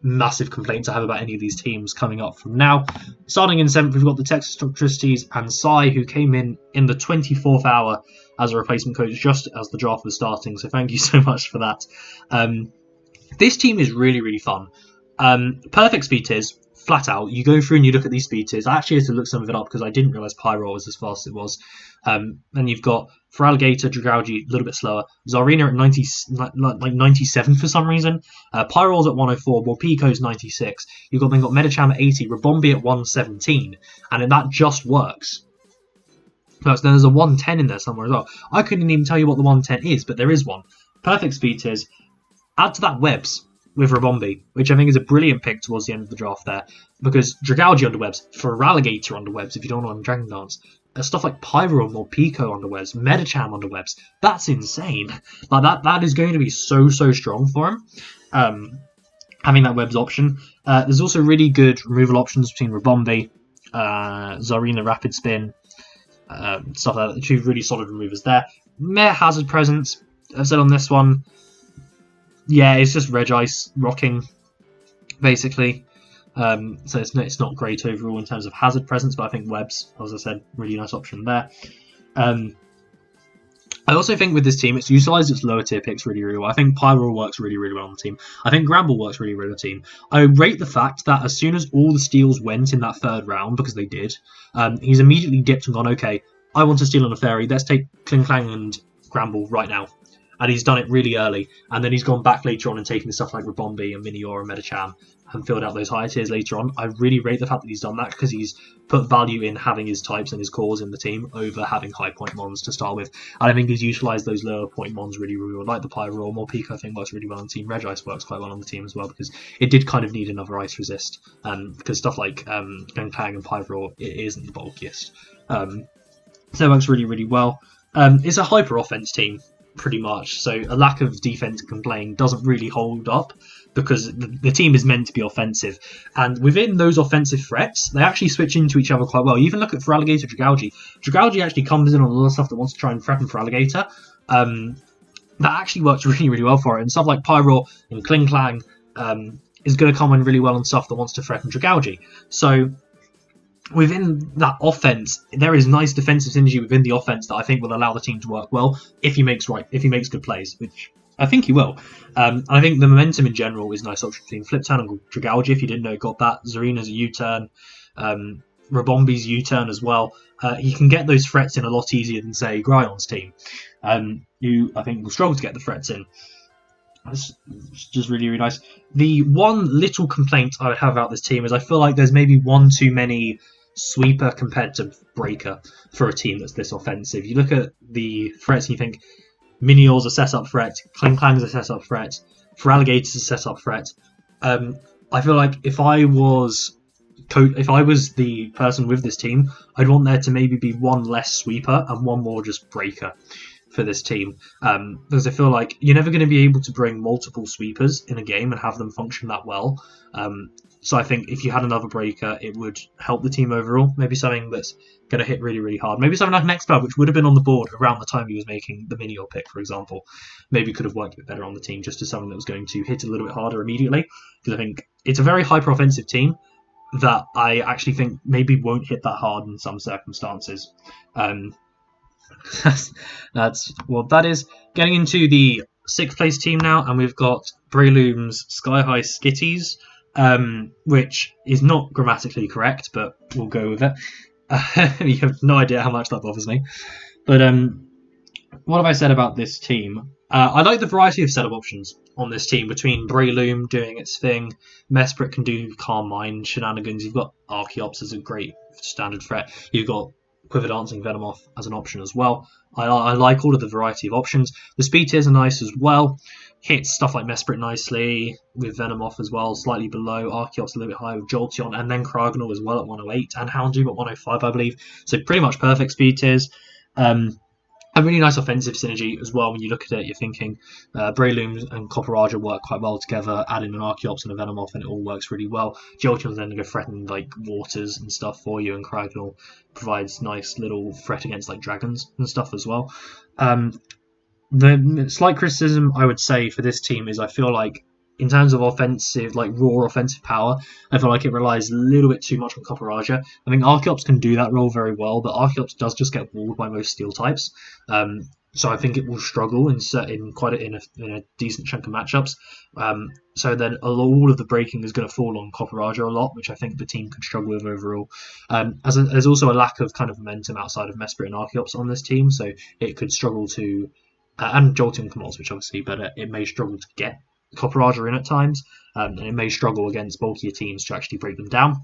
massive complaints I have about any of these teams coming up from now. Starting in 7th, we've got the Texas Toxtricities and Sai, who came in the 24th hour as a replacement coach just as the draft was starting, so thank you so much for that. This team is really, really fun. Perfect speed tiers, flat out, you go through and you look at these speed tiers. I actually had to look some of it up because I didn't realise Pyro was as fast as it was. And you've got, for Alligator, Dragalge a little bit slower. Zarina at 97 for some reason. Pyro's at 104, Morpico's 96. You've got Medicham at 80, Rabombi at 117. And that just works. Plus, there's a 110 in there somewhere as well. I couldn't even tell you what the 110 is, but there is one. Perfect speed tiers. Add to that Webs with Rabombi, which I think is a brilliant pick towards the end of the draft there. Because Dragalge under Webs, for Alligator under Webs, if you don't want Dragon Dance. Stuff like Pyro and Morpico under Webs, Medicham under Webs. That's insane. Like that is going to be so strong for him. Having that Webs option. There's also really good removal options between Rabombi, Zarina Rapid Spin, stuff like that. 2 really solid removers there. Mere Hazard Presence. I've said on this one, yeah, it's just Regice rocking, basically. So it's not great overall in terms of hazard presence, but I think Webs, as I said, really nice option there. I also think with this team, it's utilised its lower tier picks really well. I think Pyro works really well on the team. I think Gramble works really on the team. I rate the fact that as soon as all the steals went in that 3rd round, because they did, he's immediately dipped and gone, okay, I want to steal on a fairy, let's take Kling Klang and Gramble right now. And he's done it really early, and then he's gone back later on and taken stuff like Rabombi and Minior and Medicham and filled out those higher tiers later on. I really rate the fact that he's done that because he's put value in having his types and his cores in the team over having high point mons to start with. And I think he's utilised those lower point mons really well, like the Pyro or Morpico. I think works really well on the team. Regice works quite well on the team as well because it did kind of need another ice resist, because stuff like Klang and Pyro, it isn't the bulkiest. So it works really well. It's a hyper offense team, pretty much, so a lack of defense and playing doesn't really hold up because the team is meant to be offensive, and within those offensive threats they actually switch into each other quite well. You even look at for Alligator Dragalge actually comes in on a lot of stuff that wants to try and threaten for Alligator. That actually works really well for it, and stuff like Pyro and Kling Klang is going to come in really well on stuff that wants to threaten Dragalge. So within that offense, there is nice defensive synergy within the offense that I think will allow the team to work well if he makes good plays, which I think he will. And I think the momentum in general is a nice option between Flip Turn and Dragalge. If you didn't know, got that. Zarina's a U-turn, Rabombi's U-turn as well. He can get those threats in a lot easier than, say, Gryon's team, who I think will struggle to get the threats in. It's just really nice. The one little complaint I would have about this team is I feel like there's maybe one too many sweeper compared to breaker for a team that's this offensive. You look at the threats and you think Minior's a setup threat, Kling Klang's a setup threat, for Alligator's a setup threat. I feel like if I was the person with this team, I'd want there to maybe be one less sweeper and one more just breaker for this team, because I feel like you're never going to be able to bring multiple sweepers in a game and have them function that well. So I think if you had another breaker, it would help the team overall. Maybe something that's going to hit really hard. Maybe something like an Expert, which would have been on the board around the time he was making the Minior pick, for example. Maybe could have worked a bit better on the team, just as something that was going to hit a little bit harder immediately. Because I think it's a very hyper-offensive team that I actually think maybe won't hit that hard in some circumstances. That's what that is. Getting into the 6th place team now, and we've got Breloom's Sky High Skitties, which is not grammatically correct, but we'll go with it. You have no idea how much that bothers me. But what have I said about this team? I like the variety of setup options on this team between Breloom doing its thing. Mesprit can do Calm Mind shenanigans. You've got Archeops as a great standard threat. You've got Quiver Dancing Venomoth as an option as well. I like all of the variety of options. The speed tiers are nice as well. Hits stuff like Mesprit nicely with Venomoth as well, slightly below. Archeops a little bit higher with Jolteon, and then Kragnol as well at 108, and Houndoom at 105, I believe. So pretty much perfect speed tiers. A really nice offensive synergy as well. When you look at it, you're thinking Breloom and Copperaja work quite well together. Add in an Archeops and a Venomoth, and it all works really well. Jolteon's then going to threaten like waters and stuff for you, and Kragnol provides nice little threat against like dragons and stuff as well. The slight criticism I would say for this team is I feel like in terms of offensive, like raw offensive power, I feel like it relies a little bit too much on Copperaja. I think Archeops can do that role very well, but Archeops does just get walled by most steel types. So I think it will struggle in a decent chunk of matchups. So then all of the breaking is going to fall on Copperager a lot, which I think the team could struggle with overall. There's also a lack of kind of momentum outside of Mesprit and Archeops on this team, so it could struggle to and Jolting Commols, which obviously, but it may struggle to get Copperager in at times, and it may struggle against bulkier teams to actually break them down.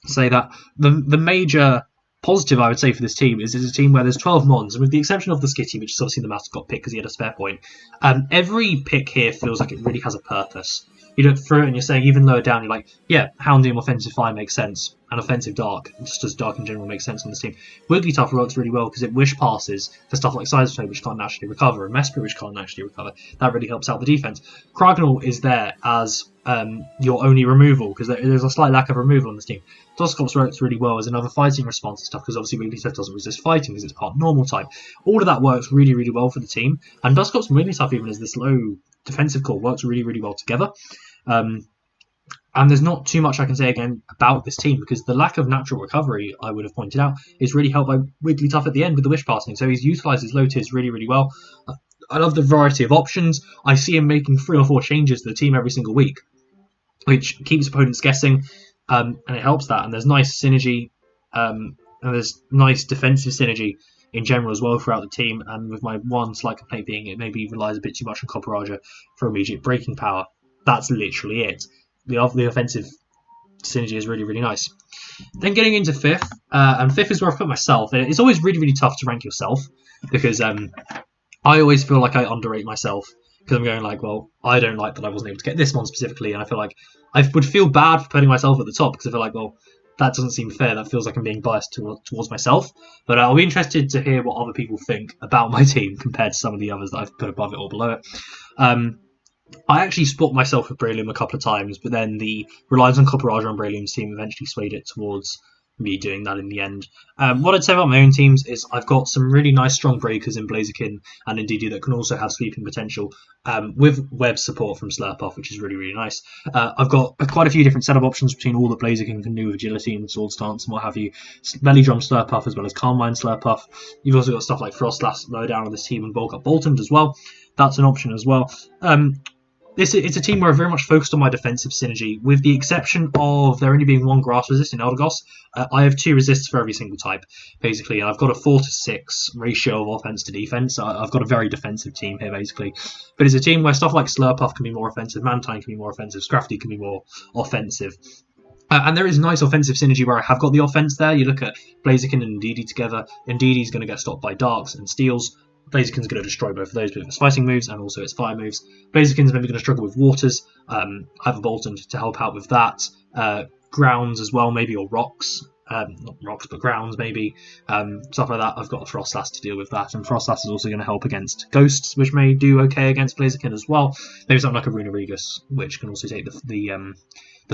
Say that the major positive I would say for this team is it's a team where there's 12 mons, and with the exception of the Skitty, which is obviously the mascot pick because he had a spare point, every pick here feels like it really has a purpose. You look through it and you're saying, even lower down, you're like, yeah, Houndium Offensive Fire makes sense, and Offensive Dark, just as Dark in general, makes sense on this team. Wigglytuff works really well because it wish passes for stuff like Sigilyph, which can't naturally recover, and Mesprit, which can't naturally recover. That really helps out the defense. Kragnal is there as your only removal, because there's a slight lack of removal on this team. Dusclops works really well as another fighting response and stuff, because obviously Wigglytuff doesn't resist fighting because it's part normal type. All of that works really, really well for the team, and Dusclops and Wigglytuff, even as this low defensive core, works really, really well together. And there's not too much I can say again about this team, because the lack of natural recovery, I would have pointed out, is really helped by Wigglytuff at the end with the wish passing. So he's utilised his low tiers really, really well. I love the variety of options. I see him making 3 or 4 changes to the team every single week, which keeps opponents guessing, and it helps that. And there's nice synergy, and there's nice defensive synergy in general as well throughout the team. And with my one slight complaint being it maybe relies a bit too much on Copperager for immediate breaking power. That's literally it. The offensive synergy is really, really nice. Then getting into 5th, and 5th is where I've put myself. And it's always really, really tough to rank yourself, because I always feel like I underrate myself, because I'm going like, well, I don't like that I wasn't able to get this one specifically, and I feel like I would feel bad for putting myself at the top, because I feel like, well, that doesn't seem fair. That feels like I'm being biased towards myself. But I'll be interested to hear what other people think about my team compared to some of the others that I've put above it or below it. I actually split myself with Breloom a couple of times, but then the reliance on Copperager on Breloom's team eventually swayed it towards me doing that in the end. What I'd say about my own teams is I've got some really nice strong breakers in Blaziken and Indeedee that can also have sweeping potential, with web support from Slurpuff, which is really, really nice. I've got quite a few different setup options between all that Blaziken can do with agility and sword stance and what have you. Belly Drum Slurpuff as well as Calm Mind Slurpuff. You've also got stuff like Frostlass low down on this team and Bulk Up Boltund as well. That's an option as well. It's a team where I'm very much focused on my defensive synergy, with the exception of there only being 1 grass resist in Eldegoss. I have 2 resists for every single type, basically. I've got a 4-to-6 ratio of offense to defense. I've got a very defensive team here, basically. But it's a team where stuff like Slurpuff can be more offensive, Mantine can be more offensive, Scrafty can be more offensive. And there is nice offensive synergy where I have got the offense there. You look at Blaziken and Indeedee together. Indeedee's going to get stopped by Darks and Steels. Blaziken's going to destroy both of those with its fighting moves and also its fire moves. Blaziken's maybe going to struggle with waters. I have a Boltund to help out with that. Grounds as well, maybe, or rocks. Not rocks, but grounds, maybe. Stuff like that. I've got a Frostlass to deal with that. And Frostlass is also going to help against ghosts, which may do okay against Blaziken as well. Maybe something like a Runerigus, which can also take the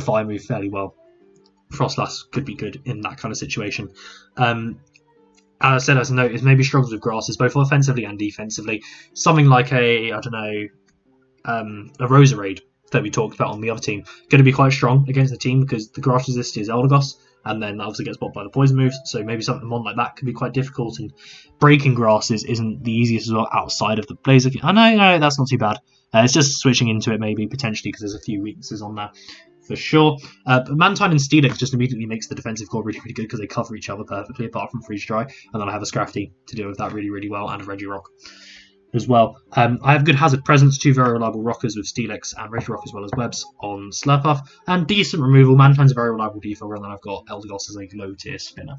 fire move fairly well. Frostlass could be good in that kind of situation. As I said, as a note, is maybe struggles with grasses, both offensively and defensively. Something like a Roserade that we talked about on the other team, going to be quite strong against the team because the grass resist is Eldegoss, and then obviously gets blocked by the poison moves, so maybe something like that could be quite difficult, and breaking grasses isn't the easiest as well outside of the Blaziken. I know, that's not too bad. It's just switching into it maybe, potentially, because there's a few weaknesses on there. For sure. But Mantine and Steelix just immediately makes the defensive core really, really good because they cover each other perfectly, apart from Freeze Dry. And then I have a Scrafty to deal with that really, really well, and a Regirock as well. I have good hazard presence, 2 very reliable rockers with Steelix and Regirock as well as webs on Slurpuff, and decent removal. Mantine's a very reliable defogger, and then I've got Eldegoss as a low tier spinner.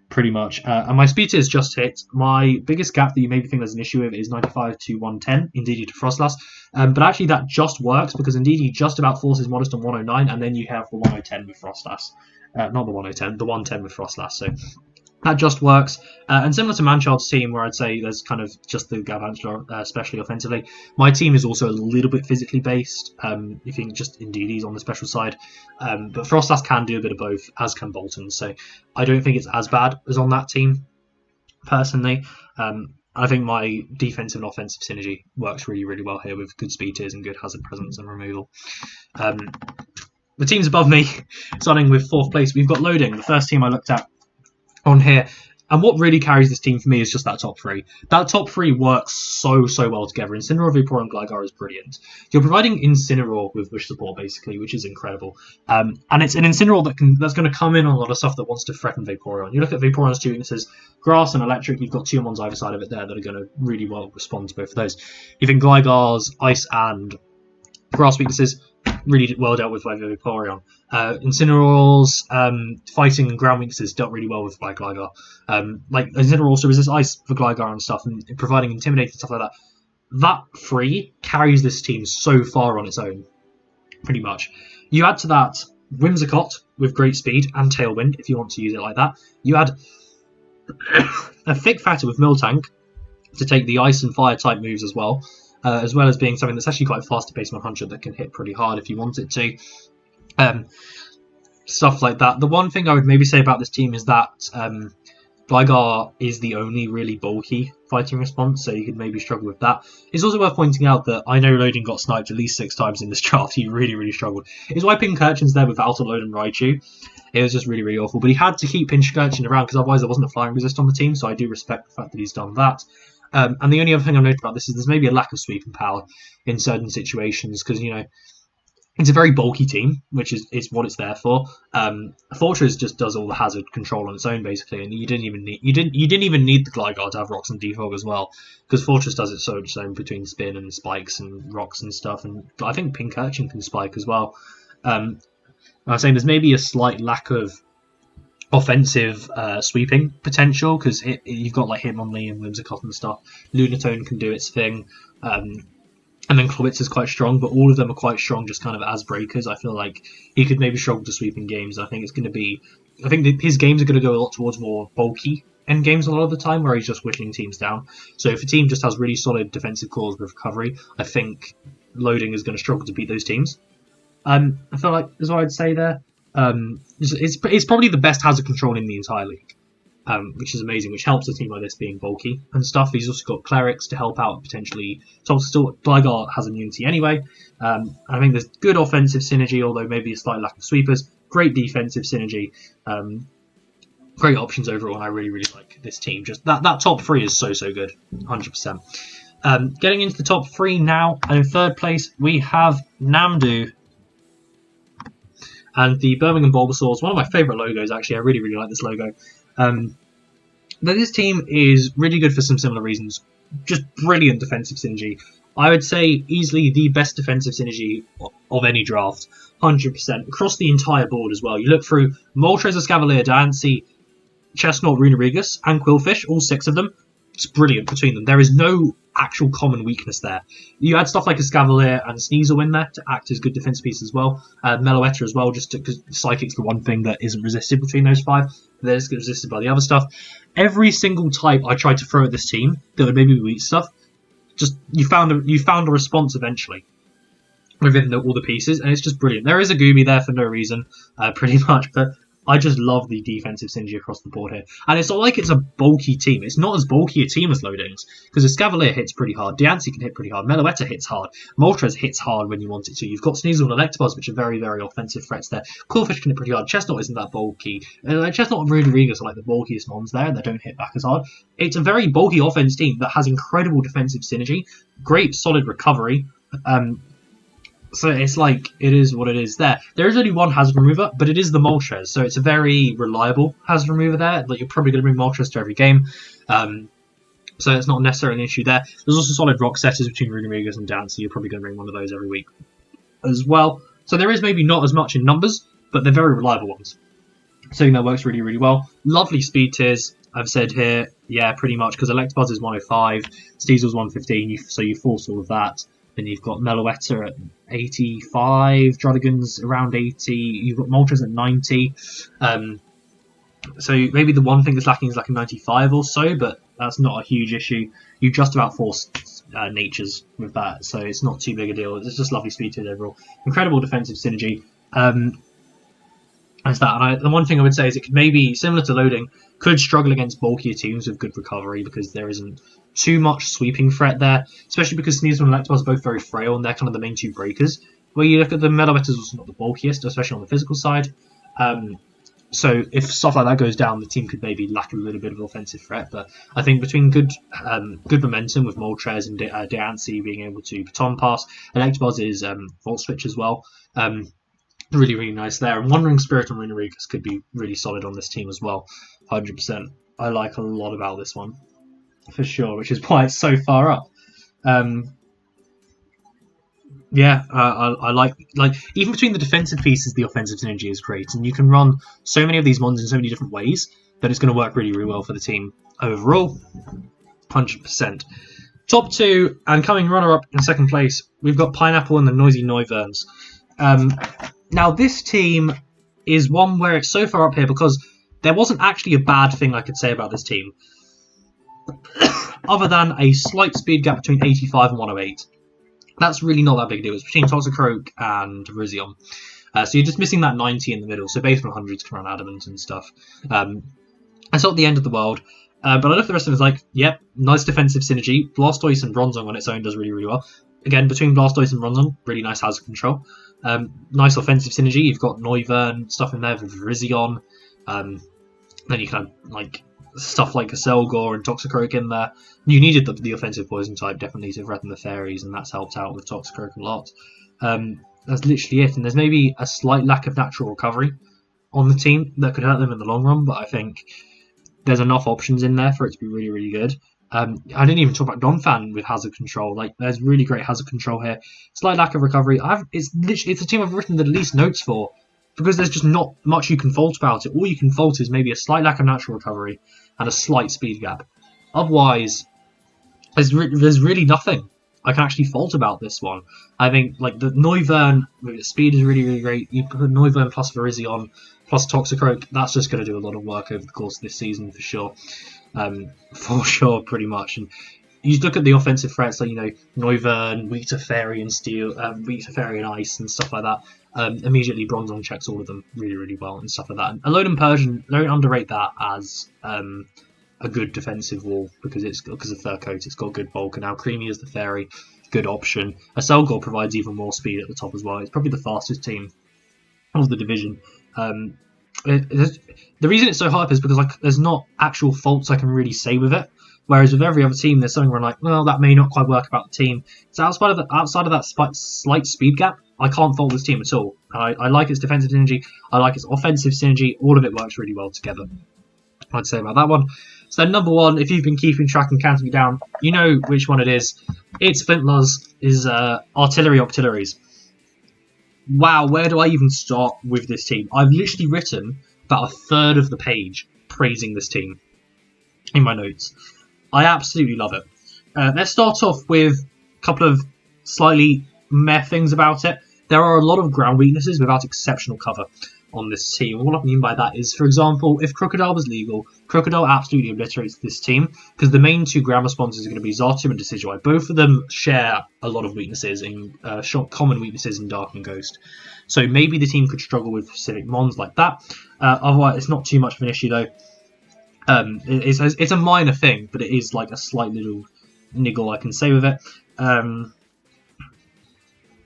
Pretty much. And my speed tier is just hit. My biggest gap that you maybe think there's an issue with is 95 to 110, Indeedee to Frostlass. But actually that just works because Indeedee just about forces Modest on 109, and then you have the 110 with Frostlass. Not the 110, the 110 with Frostlass. So that just works. And similar to Manchild's team, where I'd say there's kind of just the Galvantula, especially offensively, my team is also a little bit physically based. If you think just Indeedee's on the special side. But Frostlass can do a bit of both, as can Boltund. So I don't think it's as bad as on that team, personally. I think my defensive and offensive synergy works really, really well here with good speed tiers and good hazard presence and removal. The teams above me, starting with 4th place, we've got Loading, the first team I looked at on here. And what really carries this team for me is just that top three. That top three works so well together. Incineroar, Vaporeon, and Gligar is brilliant. You're providing Incineroar with Wish support, basically, which is incredible. And it's an Incineroar that's going to come in on a lot of stuff that wants to threaten Vaporeon. You look at Vaporeon's two weaknesses, Grass and Electric, you've got two on either side of it there that are going to really well respond to both of those. Even Gligar's Ice and Grass weaknesses, really well dealt with by Vaporeon. Incineroar's fighting and ground weaknesses dealt really well with by Gligar. Like Incineroar also resists ice for Gligar and stuff, and providing Intimidate and stuff like that. That three carries this team so far on its own, pretty much. You add to that Whimsicott with great speed and Tailwind, if you want to use it like that. You add a Thick Fatter with Miltank to take the ice and fire type moves as well as being something that's actually quite fast to base 100 that can hit pretty hard if you want it to. Stuff like that. The one thing I would maybe say about this team is that Gligar is the only really bulky fighting response, so you could maybe struggle with that. It's also worth pointing out that I know Loading got sniped at least 6 times in this draft. He really struggled. It's why Pincurchin's there without a Load and Raichu. It was just really awful. But he had to keep Pincurchin around because otherwise there wasn't a flying resist on the team, so I do respect the fact that he's done that. And the only other thing I've noted about this is there's maybe a lack of sweeping power in certain situations because, you know, it's a very bulky team, which is what it's there for. Fortress just does all the hazard control on its own, basically, and you didn't even need the Gligar to have Rocks and Defog as well, because Fortress does it so its own between Spin and Spikes and Rocks and stuff, and I think Pincurchin can Spike as well. I was saying there's maybe a slight lack of offensive sweeping potential because you've got like Hitmonlee and Whimsicott and stuff. Lunatone can do its thing. And then Klawitz is quite strong, but all of them are quite strong just kind of as breakers. I feel like he could maybe struggle to sweep in games. I think his games are going to go a lot towards more bulky end games a lot of the time, where he's just whittling teams down. So if a team just has really solid defensive cores with recovery, I think Loading is going to struggle to beat those teams. I feel like is what I'd say there. It's probably the best hazard control in the entire league. Which is amazing, which helps a team like this being bulky and stuff. He's also got Clerics to help out potentially. Gligar has immunity anyway. I think there's good offensive synergy, although maybe a slight lack of sweepers. Great defensive synergy. Great options overall, and I really like this team. Just that top three is so good, 100%. Getting into the top three now, and in third place we have Namdu. And the Birmingham Bulbasuars, one of my favourite logos actually. I really like this logo. This team is really good for some similar reasons. Just brilliant defensive synergy. I would say easily the best defensive synergy of any draft. 100%. Across the entire board as well. You look through Moltres, Escavalier, Diancie, Chestnut, Runerigus, and Quillfish, all 6 of them. It's brilliant between them. There is no actual common weakness there. You add stuff like Escavalier and Sneasel in there to act as good defense pieces as well. Meloetta as well, just because Psychic's the one thing that isn't resisted between those 5. They're just resisted by the other stuff. Every single type I tried to throw at this team that would maybe be weak stuff, just you found a response eventually within all the pieces, and it's just brilliant. There is a Gooby there for no reason, pretty much, but I just love the defensive synergy across the board here. And it's not like it's a bulky team. It's not as bulky a team as Loadings, because Escavalier hits pretty hard, Diancie can hit pretty hard, Meloetta hits hard, Moltres hits hard when you want it to. You've got Sneasel and Electabuzz, which are very offensive threats there. Quillfish can hit pretty hard. Chestnut isn't that bulky. Chestnut and Runerigus are like the bulkiest ones there, and they don't hit back as hard. It's a very bulky offense team that has incredible defensive synergy, great solid recovery. So it's like, it is what it is there. There is only one hazard remover, but it is the Moltres, so it's a very reliable hazard remover there. Like, you're probably going to bring Moltres to every game. So it's not necessarily an issue there. There's also solid rock setters between Runerigus and Diancie. You're probably going to bring one of those every week as well. So there is maybe not as much in numbers, but they're very reliable ones. So that works really well. Lovely speed tiers, I've said here. Yeah, pretty much, because Electabuzz is 105, Sneasel's 115, so you force all of that. Then you've got Meloetta at 85, Druddigan's around 80, you've got Moltres at 90. So maybe the one thing that's lacking is like a 95 or so, but that's not a huge issue. You just about force natures with that, so it's not too big a deal. It's just lovely speed to it overall. Incredible defensive synergy. That's that. And the one thing I would say is it could maybe, similar to Loading, could struggle against bulkier teams with good recovery because there isn't too much sweeping threat there, especially because Sneasel and Electabuzz are both very frail and they're kind of the main 2 breakers. Where you look at the Meloetta's also not the bulkiest, especially on the physical side. So if stuff like that goes down, the team could maybe lack a little bit of offensive threat. But I think between good momentum with Moltres and Deancy being able to baton pass, Electabuzz is Volt Switch as well. Really, really nice there. And Wandering Spirit and Runerigus could be really solid on this team as well. 100%. I like a lot about this one, for sure, which is why it's so far up. I like even between the defensive pieces, the offensive synergy is great, and you can run so many of these mons in so many different ways that it's going to work really, really well for the team overall. 100%. Top 2 and coming runner-up in second place, we've got Pineapple and the Noisy Noivern. Now this team is one where it's so far up here because there wasn't actually a bad thing I could say about this team, other than a slight speed gap between 85 and 108. That's really not that big a deal. It's between Toxicroak and Virizion. So you're just missing that 90 in the middle. So base 100s can run Adamant and stuff. It's not the end of the world. But I look at the rest of it as like, yep, nice defensive synergy. Blastoise and Bronzong on its own does really, really well. Again, between Blastoise and Bronzong, really nice hazard control. Nice offensive synergy. You've got Noivern stuff in there with Virizion. Then you can have like stuff like a Selgor and Toxicroak in there. You needed the offensive poison type definitely to threaten the fairies, and that's helped out with Toxicroak a lot. That's literally it. And there's maybe a slight lack of natural recovery on the team that could hurt them in the long run, but I think there's enough options in there for it to be really, really good. I didn't even talk about Donphan with hazard control. Like, there's really great hazard control here. Slight lack of recovery. It's a team I've written the least notes for, because there's just not much you can fault about it. All you can fault is maybe a slight lack of natural recovery and a slight speed gap. Otherwise, there's really nothing I can actually fault about this one. I think like the Noivern with its speed is really, really great. You put Noivern plus Virizion plus Toxicroak, that's just going to do a lot of work over the course of this season for sure. Pretty much. And you look at the offensive threats, like, you know, Noivern, weak to Fairy and Steel, weak to Fairy and Ice and stuff like that. Immediately Bronzong checks all of them really, really well and stuff like that. And Alolan Persian, don't underrate that as a good defensive wall because of Fur Coat. It's got good bulk, and now Creamy is the Fairy, good option. A Selgor provides even more speed at the top as well. It's probably the fastest team of the division. The reason it's so high up is because like there's not actual faults I can really say with it. Whereas with every other team, there's something where I'm like, well, that may not quite work about the team. So outside of that slight speed gap, I can't fault this team at all. I like its defensive synergy. I like its offensive synergy. All of it works really well together. I'd say about that one. So number 1, if you've been keeping track and counting it down, you know which one it is. It's Flintluz, is Octilleries. Wow, where do I even start with this team? I've literally written about a third of the page praising this team in my notes. I absolutely love it. Let's start off with a couple of slightly meh things about it. There are a lot of ground weaknesses without exceptional cover on this team. What I mean by that is, for example, if Crocodile was legal, Crocodile absolutely obliterates this team because the main 2 ground responses are going to be Xatu and Decidueye. Both of them share a lot of weaknesses, common weaknesses in Dark and Ghost. So maybe the team could struggle with specific mons like that. Otherwise, it's not too much of an issue though. It's a minor thing, but it is like a slight little niggle I can say with it.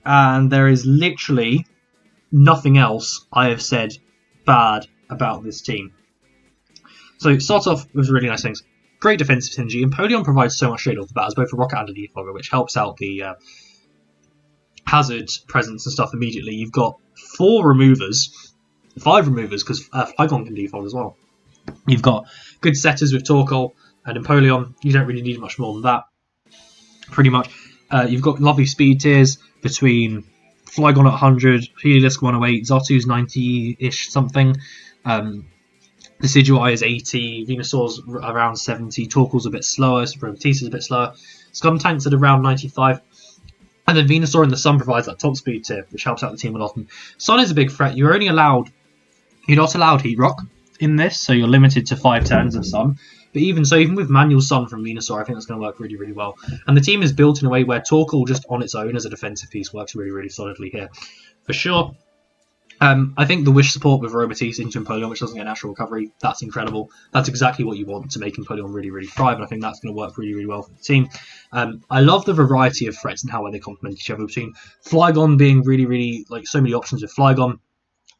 And there is literally nothing else I have said bad about this team. So start off with really nice things. Great defensive synergy. Empoleon provides so much shade off the bat as both a rocket and a defogger, which helps out the hazard presence and stuff immediately. You've got 5 removers, because Flygon can defog as well. You've got good setters with Torkoal and Empoleon. You don't really need much more than that, pretty much. You've got lovely speed tiers between Flygon at 100, Heliolisk 108, Xatu's 90-ish something, Decidueye is 80, Venusaur's around 70, Torkoal's a bit slower, Batista's a bit slower, Skuntank's at around 95, and then Venusaur in the Sun provides that top speed tier, which helps out the team a lot. And Sun is a big threat. You're not allowed Heat Rock in this, so you're limited to 5 turns of Sun. But even so, even with manual Sun from Venusaur, I think that's going to work really, really well. And the team is built in a way where Torkoal just on its own as a defensive piece works really, really solidly here. For sure. I think the Wish support with Aromatisse into Empoleon, which doesn't get natural recovery, that's incredible. That's exactly what you want to make Empoleon really, really thrive, and I think that's going to work really, really well for the team. I love the variety of threats and how they complement each other, between Flygon being really, really, like, so many options with Flygon.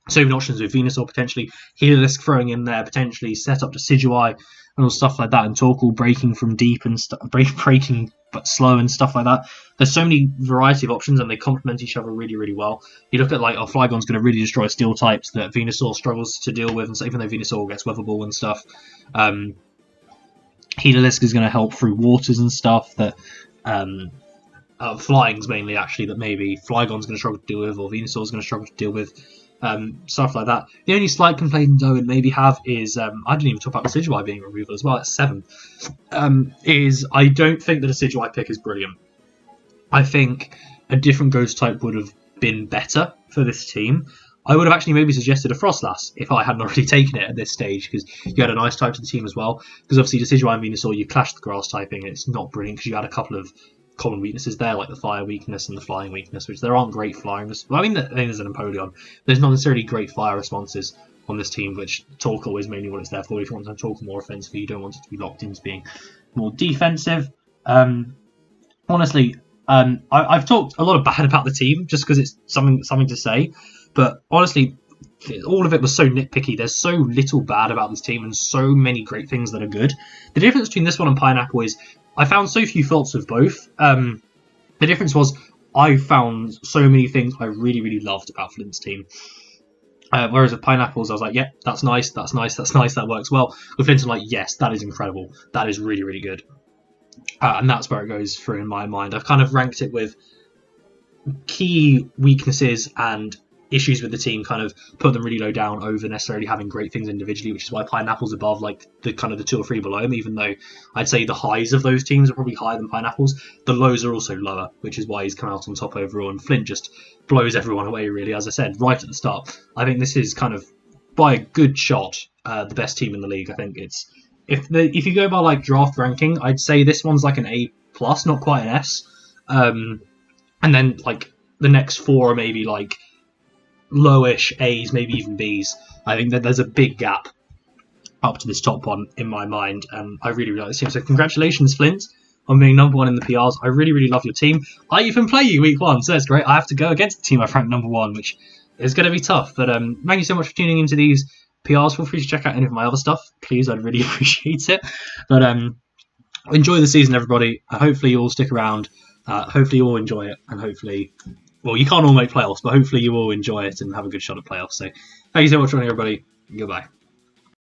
So many options with Venusaur potentially, Heliolisk throwing in there, potentially set up Decidueye and all stuff like that, and Torkoal breaking from deep and breaking but slow and stuff like that. There's so many variety of options and they complement each other really, really well. You look at like Flygon's going to really destroy steel types that Venusaur struggles to deal with, and so even though Venusaur gets Weather Ball and stuff, Heliolisk is going to help through waters and stuff that flying's mainly actually that maybe Flygon's going to struggle to deal with, or Venusaur's going to struggle to deal with. Stuff like that. The only slight complaint I would maybe have is I didn't even talk about Decidueye being removal as well at 7. Is I don't think the Decidueye pick is brilliant. I think a different ghost type would have been better for this team. I would have actually maybe suggested a Frostlass if I hadn't already taken it at this stage, because you had a nice type to the team as well. Because obviously Decidueye and Venusaur, you clashed the grass typing, and it's not brilliant because you had a couple of common weaknesses there, like the fire weakness and the flying weakness, which there aren't great flying. Well, I mean, there's an Empoleon. There's not necessarily great fire responses on this team, which Torkoal is mainly what it's there for. If you want to Torkoal more offensive, you don't want it to be locked into being more defensive. Honestly, I've talked a lot of bad about the team just because it's something to say, but honestly, all of it was so nitpicky. There's so little bad about this team and so many great things that are good. The difference between this one and Pineapple is I found so few faults with both. The difference was I found so many things I really, really loved about Flint's team. Whereas with Pineapples, I was like, yeah, that's nice, that works well. With Flint, I'm like, yes, that is incredible. That is really, really good. And that's where it goes through in my mind. I've kind of ranked it with key weaknesses and issues with the team, kind of put them really low down over necessarily having great things individually, which is why Pineapple's above like the kind of the 2 or 3 below him, even though I'd say the highs of those teams are probably higher than Pineapple's. The lows are also lower, which is why he's come out on top overall, and Flint just blows everyone away really. As I said right at the start, I think this is kind of by a good shot the best team in the league. I think it's if you go by like draft ranking, I'd say this one's like an A+, not quite an S, and then like the next 4 are maybe like lowish A's, maybe even B's. I think that there's a big gap up to this top one in my mind, and I really, really like this team. So congratulations, Flint, on being number 1 in the PRs. I really, really love your team. I even play you week 1, so that's great. I have to go against the team I've ranked number 1, which is going to be tough. But thank you so much for tuning into these PRs. Feel free to check out any of my other stuff, please. I'd really appreciate it. But enjoy the season, everybody. Hopefully you all stick around. Hopefully you all enjoy it, and hopefully, well, you can't all make playoffs, but hopefully you all enjoy it and have a good shot at playoffs. So thank you so much for watching, everybody. Goodbye.